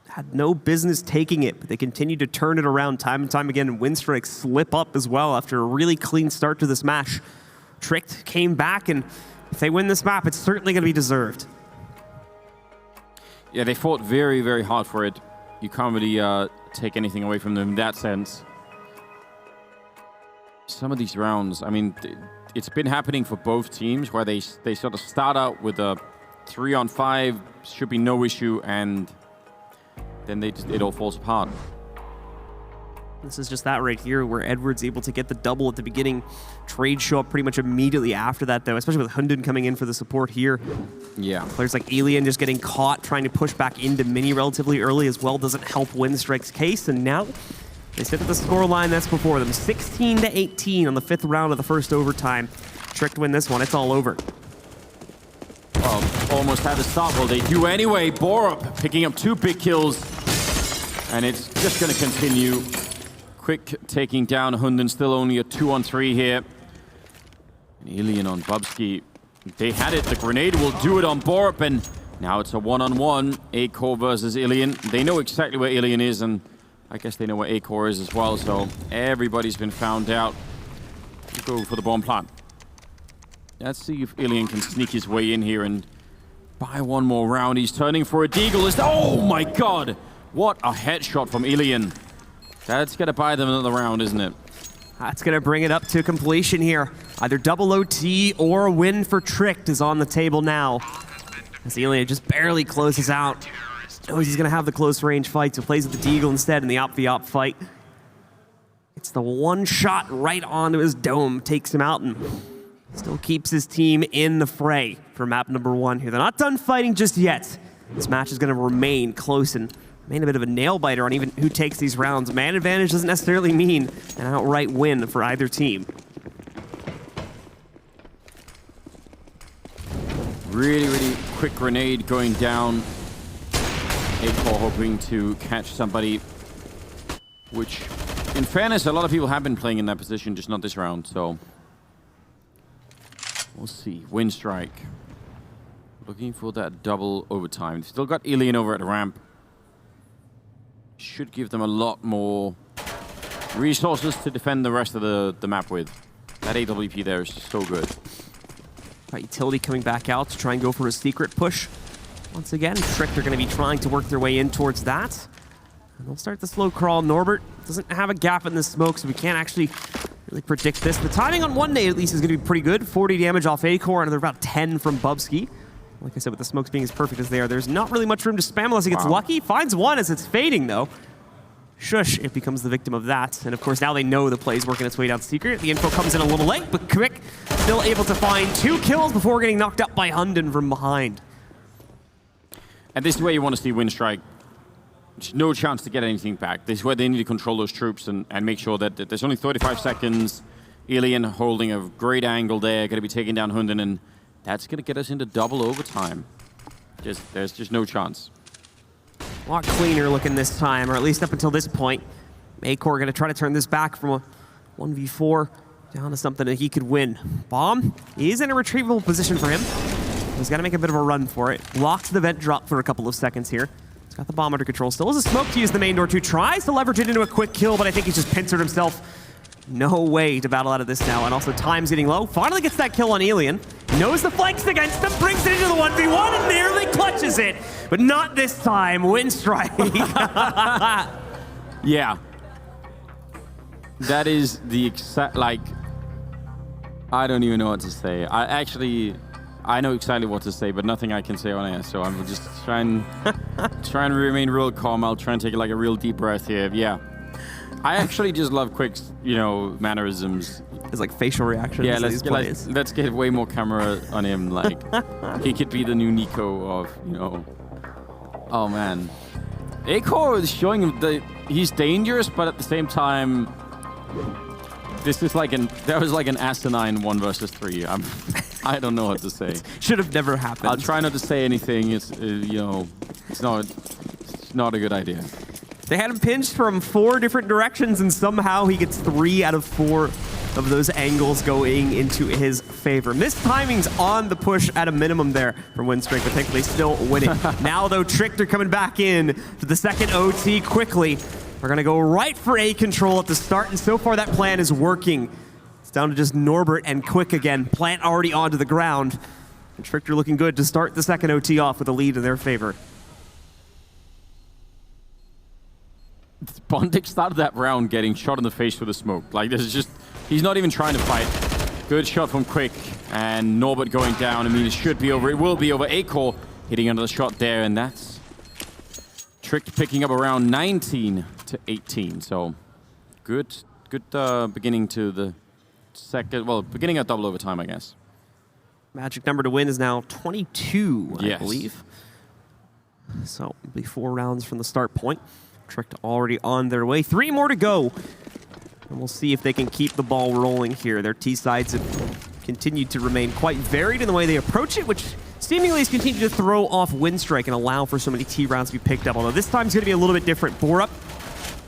had no business taking it, but they continued to turn it around time and time again, and Winstrike slip up as well after a really clean start to this match. Tricked came back, and if they win this map, it's certainly going to be deserved. Yeah, they fought very, very hard for it. You can't really take anything away from them in that sense. Some of these rounds, I mean, it's been happening for both teams where they sort of start out with a 3-on-5, should be no issue, and then it all falls apart. This is just that right here, where Edward's able to get the double at the beginning. Trades show up pretty much immediately after that, though, especially with Hunden coming in for the support here. Yeah. Players like Alien just getting caught, trying to push back into Mini relatively early as well, doesn't help Winstrike's case, and now they sit at the scoreline that's before them. 16-18 on the 5th round of the first overtime. Tricked win this one, it's all over. Well, almost had to stop. Well, they do anyway. Borup picking up 2 big kills, and it's just going to continue. Quick taking down Hunden, still only a 2-on-3 here. And Alien on Bubsky. They had it. The grenade will do it on Borup, and now it's a 1-on-1. A-Core versus Alien. They know exactly where Alien is, and I guess they know where A-Core is as well, so everybody's been found out. We'll go for the bomb plant. Let's see if Alien can sneak his way in here and buy one more round. He's turning for a deagle. Oh my god! What a headshot from Alien. That's going to buy them another round, isn't it? That's going to bring it up to completion here. Either double OT or a win for Tricked is on the table now. As Alien just barely closes out. Knows he's going to have the close range fight, so plays with the deagle instead in the op-v-op fight. It's the one shot right onto his dome, takes him out, and still keeps his team in the fray for map number 1 here. They're not done fighting just yet. This match is going to remain close and remain a bit of a nail-biter on even who takes these rounds. Man advantage doesn't necessarily mean an outright win for either team. Really, really quick grenade going down. A-Core hoping to catch somebody, which in fairness, a lot of people have been playing in that position, just not this round, so... We'll see. Winstrike. Looking for that double overtime. Still got Alien over at the ramp. Should give them a lot more resources to defend the rest of the map with. That AWP there is just so good. Utility coming back out to try and go for a secret push. Once again, Tricked are going to be trying to work their way in towards that. And they'll start the slow crawl. Norbert doesn't have a gap in the smoke, so we can't actually really predict this. The timing on one nade at least is going to be pretty good. 40 damage off A-Core, and they're about 10 from Bubsky. Like I said, with the smokes being as perfect as they are, there's not really much room to spam unless he gets lucky. Finds one as it's fading, though. Shush, it becomes the victim of that. And of course, now they know the play's working its way down secret. The info comes in a little late, but Quick still able to find 2 kills before getting knocked up by Hunden from behind. And this is where you want to see Winstrike. There's no chance to get anything back. This is where they need to control those troops and make sure that there's only 35 seconds. Alien holding a great angle there, going to be taking down Hunden, and that's going to get us into double overtime. There's just no chance. A lot cleaner looking this time, or at least up until this point. A-Core going to try to turn this back from a 1v4 down to something that he could win. Bomb is in a retrievable position for him. He's got to make a bit of a run for it. Locks the vent drop for a couple of seconds here. He's got the bomb under control. Still has a smoke to use the main door too. Tries to leverage it into a quick kill, but I think he's just pincered himself. No way to battle out of this now. And also time's getting low. Finally gets that kill on Alien. Knows the flanks against him, brings it into the 1v1 and nearly clutches it. But not this time. Winstrike. Yeah. That is the exact, like, I don't even know what to say. I know exactly what to say, but nothing I can say on air, so I'm just trying to remain real calm. I'll try and take like a real deep breath here. Yeah. I actually just love Quick's, mannerisms. It's like facial reactions. Yeah, let's get way more camera on him. Like, he could be the new Nico of, Oh man, A-Core is showing him that he's dangerous, but at the same time, that was like an asinine 1 versus 3. I don't know what to say. Should have never happened. I'll try not to say anything. It's it's not a good idea. They had him pinched from 4 different directions, and somehow he gets 3 out of 4 of those angles going into his favor. Missed timing's on the push at a minimum there from Winstrike, but thankfully still winning. Now, though, Tricked are coming back in to the second OT quickly. We're going to go right for A control at the start, and so far that plan is working. It's down to just Norbert and Quick again. Plant already onto the ground. And Tricked are looking good to start the second OT off with a lead in their favor. Bondik started that round getting shot in the face with a smoke. Like, this is just, he's not even trying to fight. Good shot from Quick, and Norbert going down. I mean, it should be over. It will be over. A-Core hitting another shot there, and that's Tricked picking up around 19 to 18. So good beginning to the beginning of double overtime, I guess. Magic number to win is now 22, I Yes. believe. So it'll be 4 rounds from the start point. Tricked already on their way. 3 more to go. And we'll see if they can keep the ball rolling here. Their T-sides have continued to remain quite varied in the way they approach it, which seemingly has continued to throw off Winstrike and allow for so many T rounds to be picked up. Although this time's going to be a little bit different. Borup,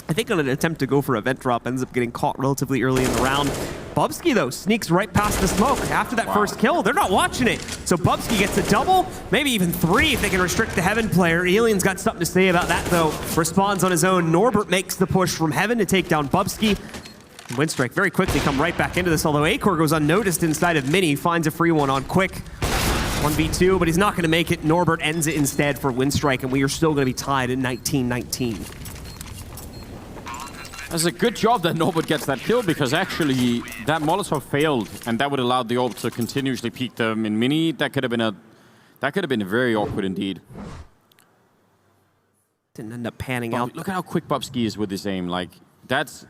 I think on an attempt to go for a vent drop, ends up getting caught relatively early in the round. Bubsky, though, sneaks right past the smoke. After that first kill, they're not watching it. So Bubsky gets a double, maybe even 3 if they can restrict the Heaven player. Alien's got something to say about that, though. Responds on his own. Norbert makes the push from Heaven to take down Bubsky. And Winstrike very quickly come right back into this, although A-Core goes unnoticed inside of Mini, finds a free one on Quick. 1v2, but he's not going to make it. Norbert ends it instead for Winstrike, and we are still going to be tied at 19-19. That's a good job that Norbert gets that kill, because actually that Molotov failed, and that would allow the orb to continuously peek them in Mini. That could have been very awkward indeed. Didn't end up panning out. Look at how quick Bubsky is with his aim. Like, that's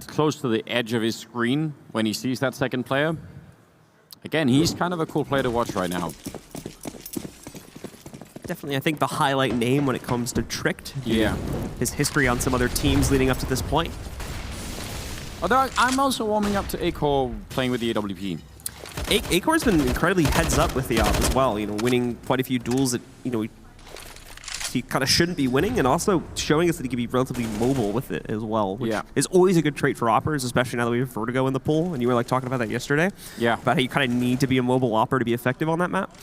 close to the edge of his screen when he sees that second player. Again, he's kind of a cool player to watch right now. Definitely, I think, the highlight name when it comes to Tricked. Yeah. His history on some other teams leading up to this point. Although I'm also warming up to A-Core playing with the AWP. A-Core's been incredibly heads up with the AWP as well, winning quite a few duels that, he kind of shouldn't be winning, and also showing us that he can be relatively mobile with it as well, which Yeah. is always a good trait for operators, especially now that we have Vertigo in the pool, and you were like talking about that yesterday. Yeah. About how you kind of need to be a mobile operator to be effective on that map.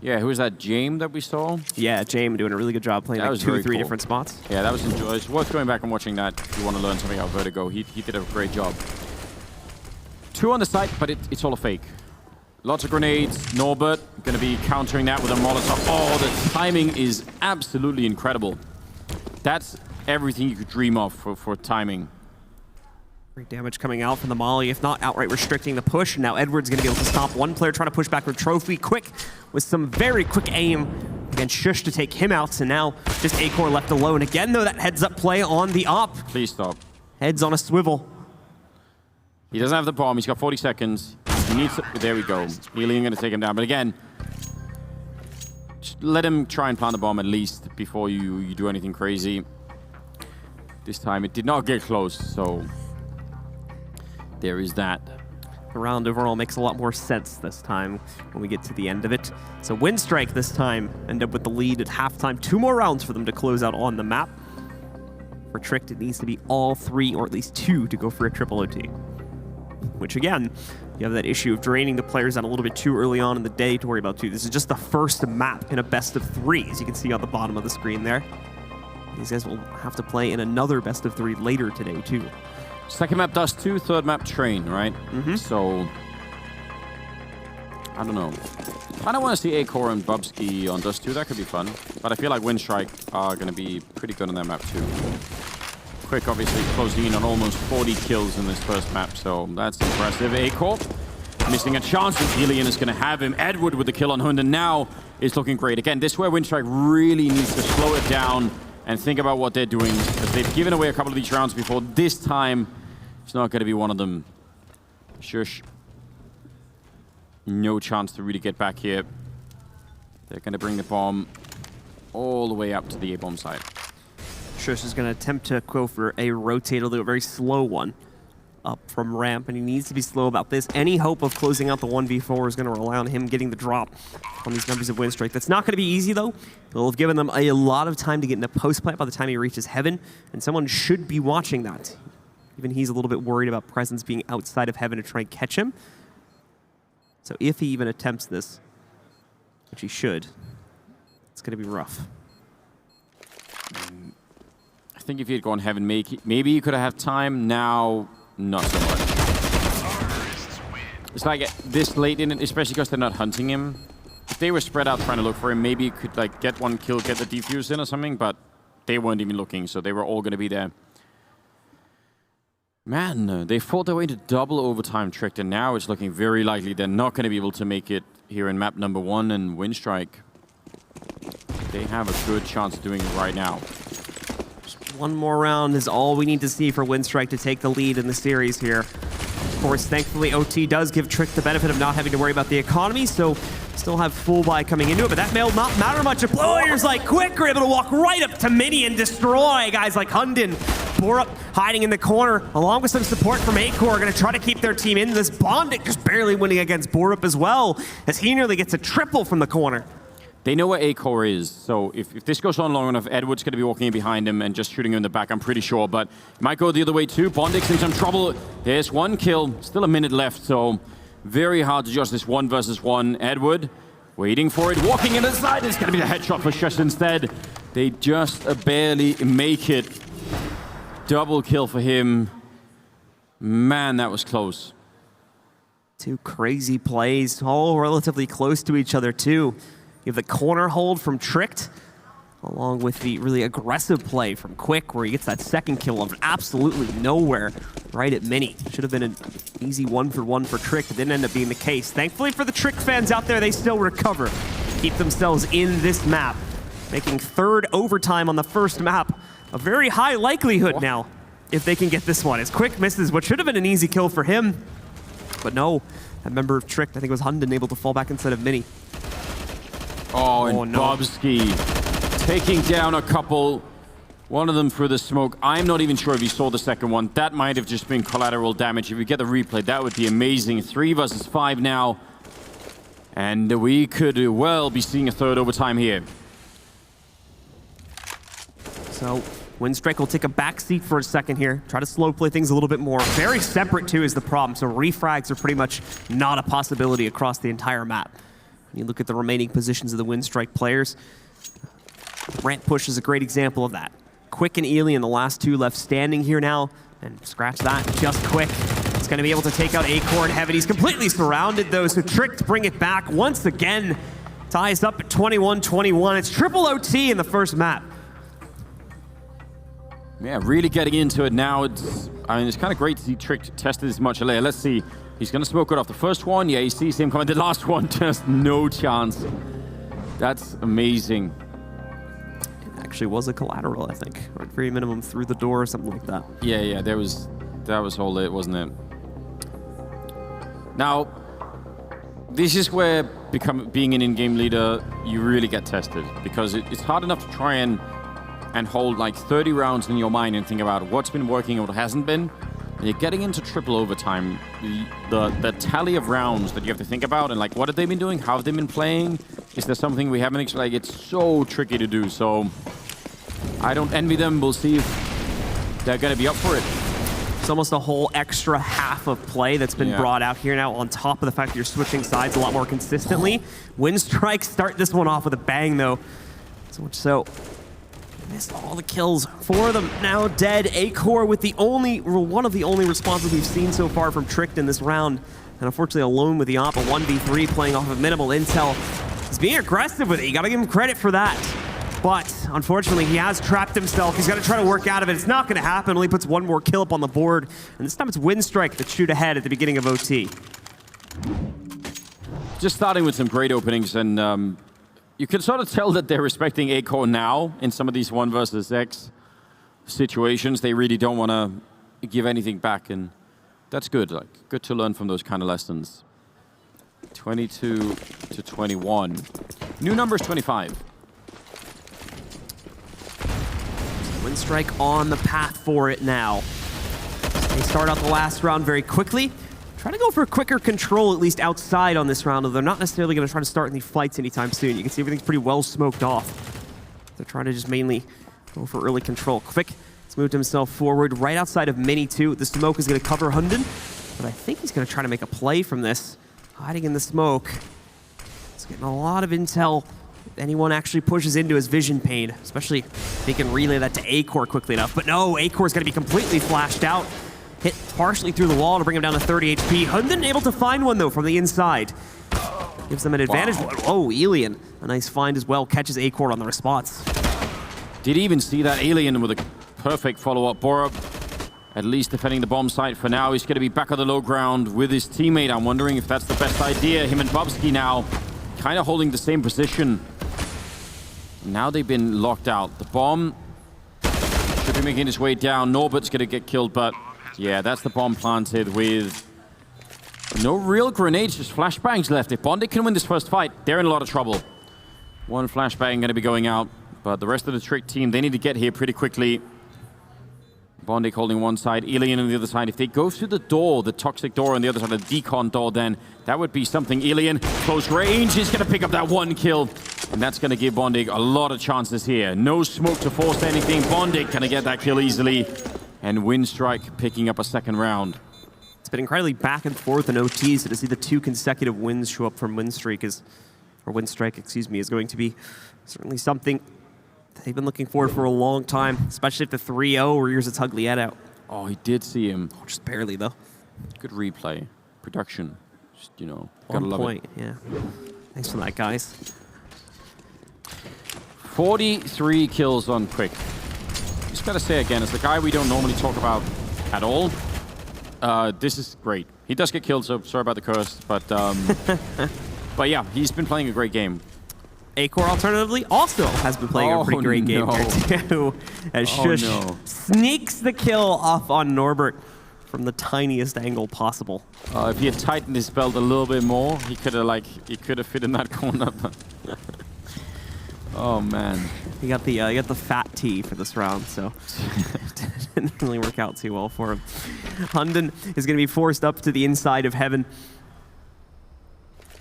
Yeah, who was that, James that we saw? Yeah, James doing a really good job playing That like was 2 or very 3 cool. different spots. Yeah, that was enjoyable. It's worth going back and watching that if you want to learn something about Vertigo. He did a great job. 2 on the site, but it's all a fake. Lots of grenades. Norbert going to be countering that with a Molotov. Oh, the timing is absolutely incredible. That's everything you could dream of for timing. Great damage coming out from the Molly, if not outright restricting the push. Now Edward's going to be able to stop one player trying to push back with Trophy. Quick with some very quick aim against Shush to take him out. So now just Acor left alone. Again, though, that heads-up play on the op. Please stop. Heads on a swivel. He doesn't have the bomb. He's got 40 seconds. He needs to, there we go. Healing going to take him down. But again, just let him try and plant the bomb at least before you do anything crazy. This time it did not get close, so there is that. The round overall makes a lot more sense this time when we get to the end of it. So Winstrike this time end up with the lead at halftime. 2 more rounds for them to close out on the map. For Tricked, it needs to be all 3 or at least 2 to go for a triple OT. Which again, you have that issue of draining the players out a little bit too early on in the day to worry about too. This is just the first map in a best of 3, as you can see on the bottom of the screen there. These guys will have to play in another best of 3 later today too. Second map Dust 2, third map Train, right? So, I don't know. I don't want to see Acor and Bubsky on Dust 2. That could be fun. But I feel like Winstrike are going to be pretty good on that map too. Quick, obviously, closing in on almost 40 kills in this first map, so that's impressive. Acor missing a chance, and Helion is going to have him. Edward with the kill on Hunden now is looking great. Again, this is where Winstrike really needs to slow it down and think about what they're doing, because they've given away a couple of these rounds before. This time, it's not going to be one of them. Shush. No chance to really get back here. They're going to bring the bomb all the way up to the A-bomb side. Shush is going to attempt to go for a rotate, although a very slow one up from ramp, and he needs to be slow about this. Any hope of closing out the 1v4 is going to rely on him getting the drop on these numbers of Winstrike. That's not going to be easy, though. It'll have given them a lot of time to get into post-plant by the time he reaches Heaven, and someone should be watching that. Even he's a little bit worried about Presence being outside of Heaven to try and catch him. So if he even attempts this, which he should, it's going to be rough. I think if he had gone Heaven, maybe he could have had time. Now, not so much. It's like this late in it, especially because they're not hunting him. If they were spread out trying to look for him, maybe he could like get one kill, get the defuse in or something, but they weren't even looking, so they were all going to be there. Man, they fought their way into double overtime Tricked, and now it's looking very likely they're not going to be able to make it here in map number 1 and Winstrike. They have a good chance of doing it right now. One more round is all we need to see for Winstrike to take the lead in the series here. Of course, thankfully, OT does give Trick the benefit of not having to worry about the economy, so still have full buy coming into it, but that may not matter much if players like Quick are able to walk right up to Mini and destroy guys like Hunden. Borup hiding in the corner, along with some support from Acor, going to try to keep their team in this. Bondic just barely winning against Borup as well, as he nearly gets a triple from the corner. They know where Acor is, so if this goes on long enough, Edward's going to be walking in behind him and just shooting him in the back, I'm pretty sure, but it might go the other way too. Bondic's in some trouble. There's one kill, still a minute left, so very hard to judge this 1 versus 1. Edward waiting for it, walking in the side. It's going to be the headshot for Shush instead. They just barely make it. Double kill for him. Man, that was close. 2 crazy plays, all relatively close to each other too. You have the corner hold from Tricked, along with the really aggressive play from Quick, where he gets that second kill of absolutely nowhere right at Mini. Should have been an easy 1-for-1 for Tricked. It didn't end up being the case. Thankfully for the Tricked fans out there, they still recover, keep themselves in this map, making 3rd overtime on the first map. A very high likelihood now, if they can get this one. As Quick misses what should have been an easy kill for him, but no, a member of Tricked, I think it was Hunden, able to fall back instead of Mini. Oh, and no. Bobsky taking down a couple. One of them through the smoke. I'm not even sure if you saw the second one. That might have just been collateral damage. If you get the replay, that would be amazing. 3 versus 5 now. And we could well be seeing a 3rd overtime here. So Winstrike will take a back seat for a second here, try to slow play things a little bit more. Very separate too is the problem, so refrags are pretty much not a possibility across the entire map. When you look at the remaining positions of the Winstrike players, ramp push is a great example of that. Quick and Alien, the last two left standing here now, and scratch that, just Quick. It's going to be able to take out Acorn Heaven. He's completely surrounded though, so Trick to bring it back once again. Ties up at 21-21. It's triple OT in the first map. Yeah, really getting into it now. It's kind of great to see Trick tested this much earlier. Let's see. He's going to smoke it off the first one. Yeah, he sees him coming. The last one, just no chance. That's amazing. It actually was a collateral, I think. Or at very minimum through the door or something like that. Yeah, that was all it, wasn't it? Now, this is where being an in-game leader, you really get tested. Because it's hard enough to try and hold like 30 rounds in your mind and think about what's been working and what hasn't been. And you're getting into triple overtime. The tally of rounds that you have to think about and like what have they been doing? How have they been playing? Is there something we haven't like it's so tricky to do. So I don't envy them. We'll see if they're gonna be up for it. It's almost a whole extra half of play that's been brought out here now on top of the fact that you're switching sides a lot more consistently. Winstrike start this one off with a bang though. So much so. Missed all the kills. 4 of them now dead. Acor with one of the only responses we've seen so far from Tricked in this round. And unfortunately alone with the AWP, a 1v3 playing off of minimal intel. He's being aggressive with it. You gotta give him credit for that. But unfortunately he has trapped himself. He's gotta try to work out of it. It's not gonna happen. Only puts one more kill up on the board. And this time it's Winstrike that shoot ahead at the beginning of OT. Just starting with some great openings and you can sort of tell that they're respecting Acor now in some of these 1 versus X situations. They really don't want to give anything back, and that's good. Like, good to learn from those kind of lessons. 22-21. New number is 25. Winstrike on the path for it now. They start out the last round very quickly. Trying to go for a quicker control, at least outside on this round, though they're not necessarily going to try to start any fights anytime soon. You can see everything's pretty well smoked off. They're trying to just mainly go for early control. Quick has moved himself forward right outside of Mini 2. The smoke is going to cover Hunden, but I think he's going to try to make a play from this. Hiding in the smoke. He's getting a lot of intel. If anyone actually pushes into his vision pane, especially if he can relay that to Acor quickly enough. But no, Acor's going to be completely flashed out. Hit partially through the wall to bring him down to 30 HP. Hunden able to find one, though, from the inside. Gives them an advantage. Wow. Oh, Alien. A nice find as well. Catches Acor on the response. Did even see that Alien with a perfect follow-up. Borup at least defending the bomb site for now. He's going to be back on the low ground with his teammate. I'm wondering if that's the best idea. Him and Bubsky now kind of holding the same position. Now they've been locked out. The bomb should be making its way down. Norbert's going to get killed, but yeah, that's the bomb planted with no real grenades, just flashbangs left. If Bondic can win this first fight, they're in a lot of trouble. One flashbang going to be going out, but the rest of the Trick team, they need to get here pretty quickly. Bondic holding one side, Alien on the other side. If they go through the door, the toxic door on the other side, the decon door, then that would be something. Alien, close range, is going to pick up that one kill. And that's going to give Bondic a lot of chances here. No smoke to force anything. Bondic going to get that kill easily. And Winstrike picking up a second round. It's been incredibly back and forth in OTs, so to see the 2 consecutive wins show up from Winstrike is going to be certainly something they've been looking forward for a long time, especially if the 3-0 rears its ugly head out. Oh, he did see him. Oh, just barely, though. Good replay. Production. Just, you know, gotta love point, it. Yeah. Thanks for that, guys. 43 kills on Quick. Just gotta say again, as the guy we don't normally talk about at all, this is great. He does get killed, so sorry about the curse, but but yeah, he's been playing a great game. Acor, alternatively, also has been playing a pretty great game here, too. As Shush sneaks the kill off on Norbert from the tiniest angle possible. If he had tightened his belt a little bit more, he could have fit in that corner. Oh man, he got the fat T for this round, so it didn't really work out too well for him. Hunden is going to be forced up to the inside of Heaven.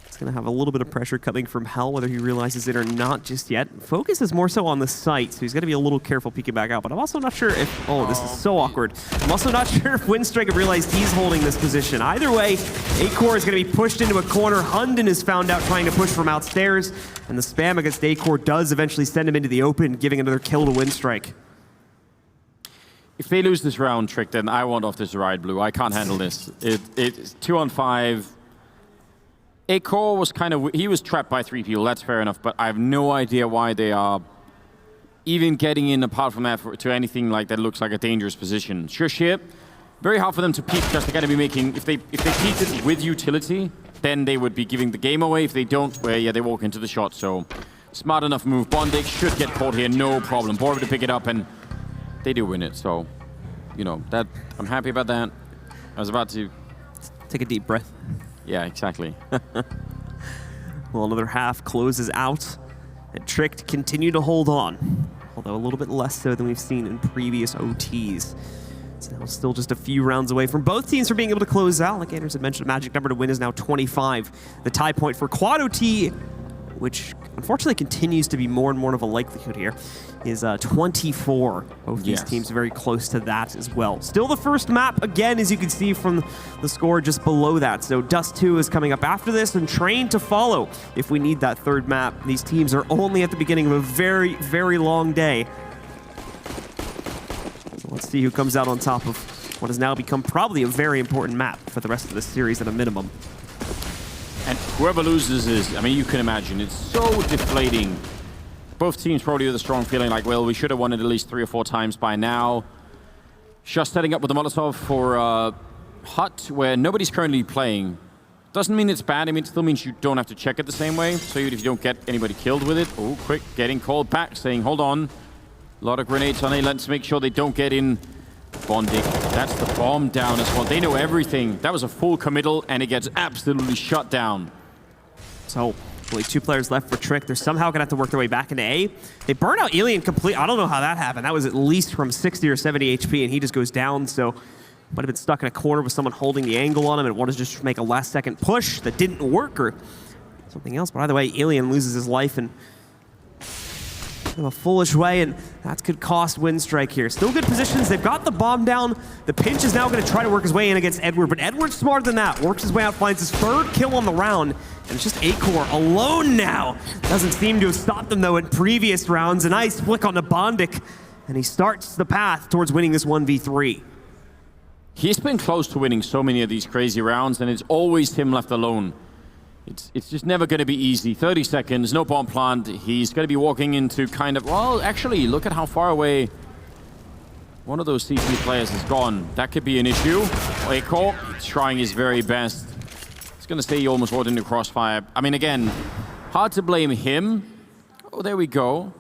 It's going to have a little bit of pressure coming from Hell, whether he realizes it or not just yet. Focus is more so on the site, so he's got to be a little careful peeking back out. But I'm also not sure if... Oh, this is so awkward. I'm also not sure if Winstrike have realized he's holding this position. Either way, Acor is going to be pushed into a corner. Hunden is found out trying to push from outstairs. And the spam against Acor does eventually send him into the open, giving another kill to Winstrike. If they lose this round, Trick, then I want off this ride, Blue. I can't handle this. It's 2-on-5. Acor was kind of... He was trapped by 3 people, that's fair enough, but I have no idea why they are even getting in, apart from that, to anything like that looks like a dangerous position. Sure shit. Very hard for them to peek, because they're going to be making... If they peeked it with utility, then they would be giving the game away. If they don't, well, yeah, they walk into the shot, so... Smart enough move. Bondik should get caught here, no problem. Borb to pick it up, and... They do win it, so, you know, that I'm happy about that. I was about to... Take a deep breath. Yeah, exactly. Well, another half closes out, and Tricked continue to hold on, although a little bit less so than we've seen in previous OTs. It's now still just a few rounds away from both teams from being able to close out. Like Anders had mentioned, magic number to win is now 25. The tie point for Quad OT, which unfortunately continues to be more and more of a likelihood here, is 24. Both these teams very close to that as well. Still the first map, again, as you can see from the score just below that. So Dust 2 is coming up after this, and Train to follow if we need that third map. These teams are only at the beginning of a very, very long day. So let's see who comes out on top of what has now become probably a very important map for the rest of the series at a minimum. And whoever loses is, I mean, you can imagine, it's so deflating. Both teams probably with a strong feeling like, well, we should have won it at least 3 or 4 times by now. Just setting up with the Molotov for Hut, where nobody's currently playing. Doesn't mean it's bad, I mean, it still means you don't have to check it the same way. So even if you don't get anybody killed with it, oh, quick, getting called back, saying, hold on. A lot of grenades on it, let's make sure they don't get in. Bondik, that's the bomb down as well. They know everything. That was a full committal, and it gets absolutely shut down. So, only 2 players left for Trick. They're somehow going to have to work their way back into A. They burn out Alien complete. I don't know how that happened. That was at least from 60 or 70 HP, and he just goes down. So, might have been stuck in a corner with someone holding the angle on him and wanted to just make a last-second push that didn't work or something else. But either way, Alien loses his life in a foolish way, and that could cost Winstrike here. Still good positions. They've got the bomb down. The pinch is now going to try to work his way in against Edward, but Edward's smarter than that. Works his way out, finds his 3rd kill on the round, and it's just Acor alone now. Doesn't seem to have stopped them, though, in previous rounds. A nice flick on the Bondik, and he starts the path towards winning this 1v3. He's been close to winning so many of these crazy rounds, and it's always him left alone. It's just never going to be easy. 30 seconds, no bomb plant. He's going to be walking into kind of... Well, actually, look at how far away one of those CT players is gone. That could be an issue. Acor, he's trying his very best. He's going to say he almost walked into crossfire. I mean, again, hard to blame him. Oh, there we go.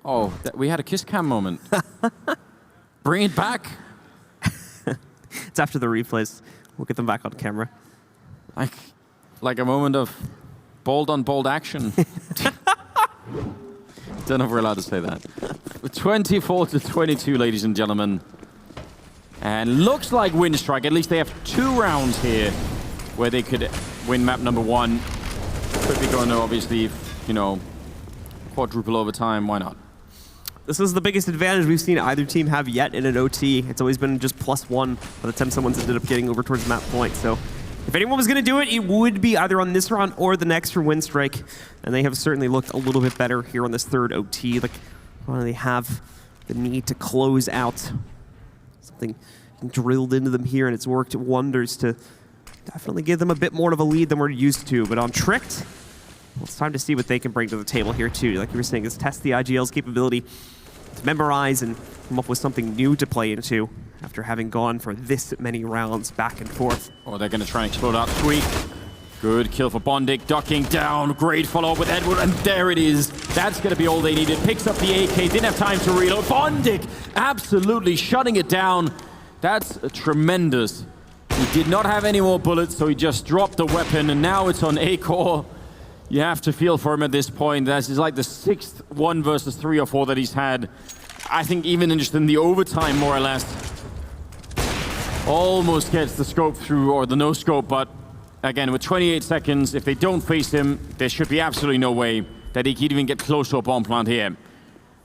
Oh, we had a kiss cam moment. Bring it back. It's after the replays. We'll get them back on camera. Like a moment of bold-on-bold action. Don't know if we're allowed to say that. 24-22, ladies and gentlemen. And looks like Winstrike, at least they have 2 rounds here where they could win map number 1. Could be going to, obviously, you know, quadruple overtime. Why not? This is the biggest advantage we've seen either team have yet in an OT. It's always been just +1 by the time someone's ended up getting over towards map point. So if anyone was going to do it, it would be either on this round or the next for Winstrike. And they have certainly looked a little bit better here on this 3rd OT. Like, they have the need to close out. Something drilled into them here, and it's worked wonders to definitely give them a bit more of a lead than we're used to. But on Tricked, well, it's time to see what they can bring to the table here, too. Like you were saying, is test the IGL's capability to memorize and come up with something new to play into after having gone for this many rounds back and forth. Oh, they're going to try and explode out Tweak. Good kill for Bondik, ducking down. Great follow-up with Edward, and there it is. That's going to be all they needed. Picks up the AK, didn't have time to reload. Bondik absolutely shutting it down. That's tremendous. He did not have any more bullets, so he just dropped the weapon, and now it's on Acor. You have to feel for him at this point. This is like the 6th 1 versus 3 or 4 that he's had. I think even just in the overtime, more or less. Almost gets the scope through, or the no scope, but again, with 28 seconds, if they don't face him, there should be absolutely no way that he can even get close to a bomb plant here.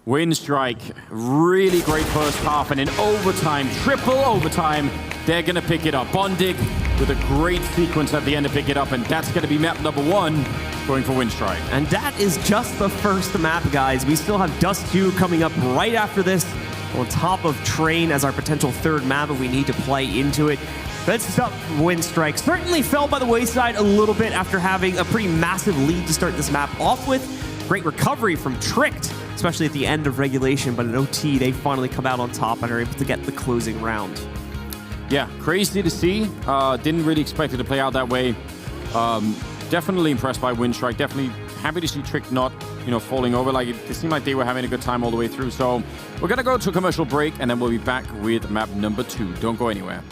Winstrike, really great first half, and in overtime, triple overtime, they're going to pick it up. Bondig with a great sequence at the end to pick it up, and that's going to be map number 1 going for Winstrike. And that is just the first map, guys. We still have Dust 2 coming up right after this, on top of Train as our potential third map if we need to play into it. Let's up Winstrike. Certainly fell by the wayside a little bit after having a pretty massive lead to start this map off with. Great recovery from Tricked, especially at the end of regulation, but in OT, they finally come out on top and are able to get the closing round. Yeah, crazy to see. Didn't really expect it to play out that way. Definitely impressed by Winstrike. Definitely happy to see Trick not, falling over. Like it seemed like they were having a good time all the way through. So we're gonna go to a commercial break, and then we'll be back with map number 2. Don't go anywhere.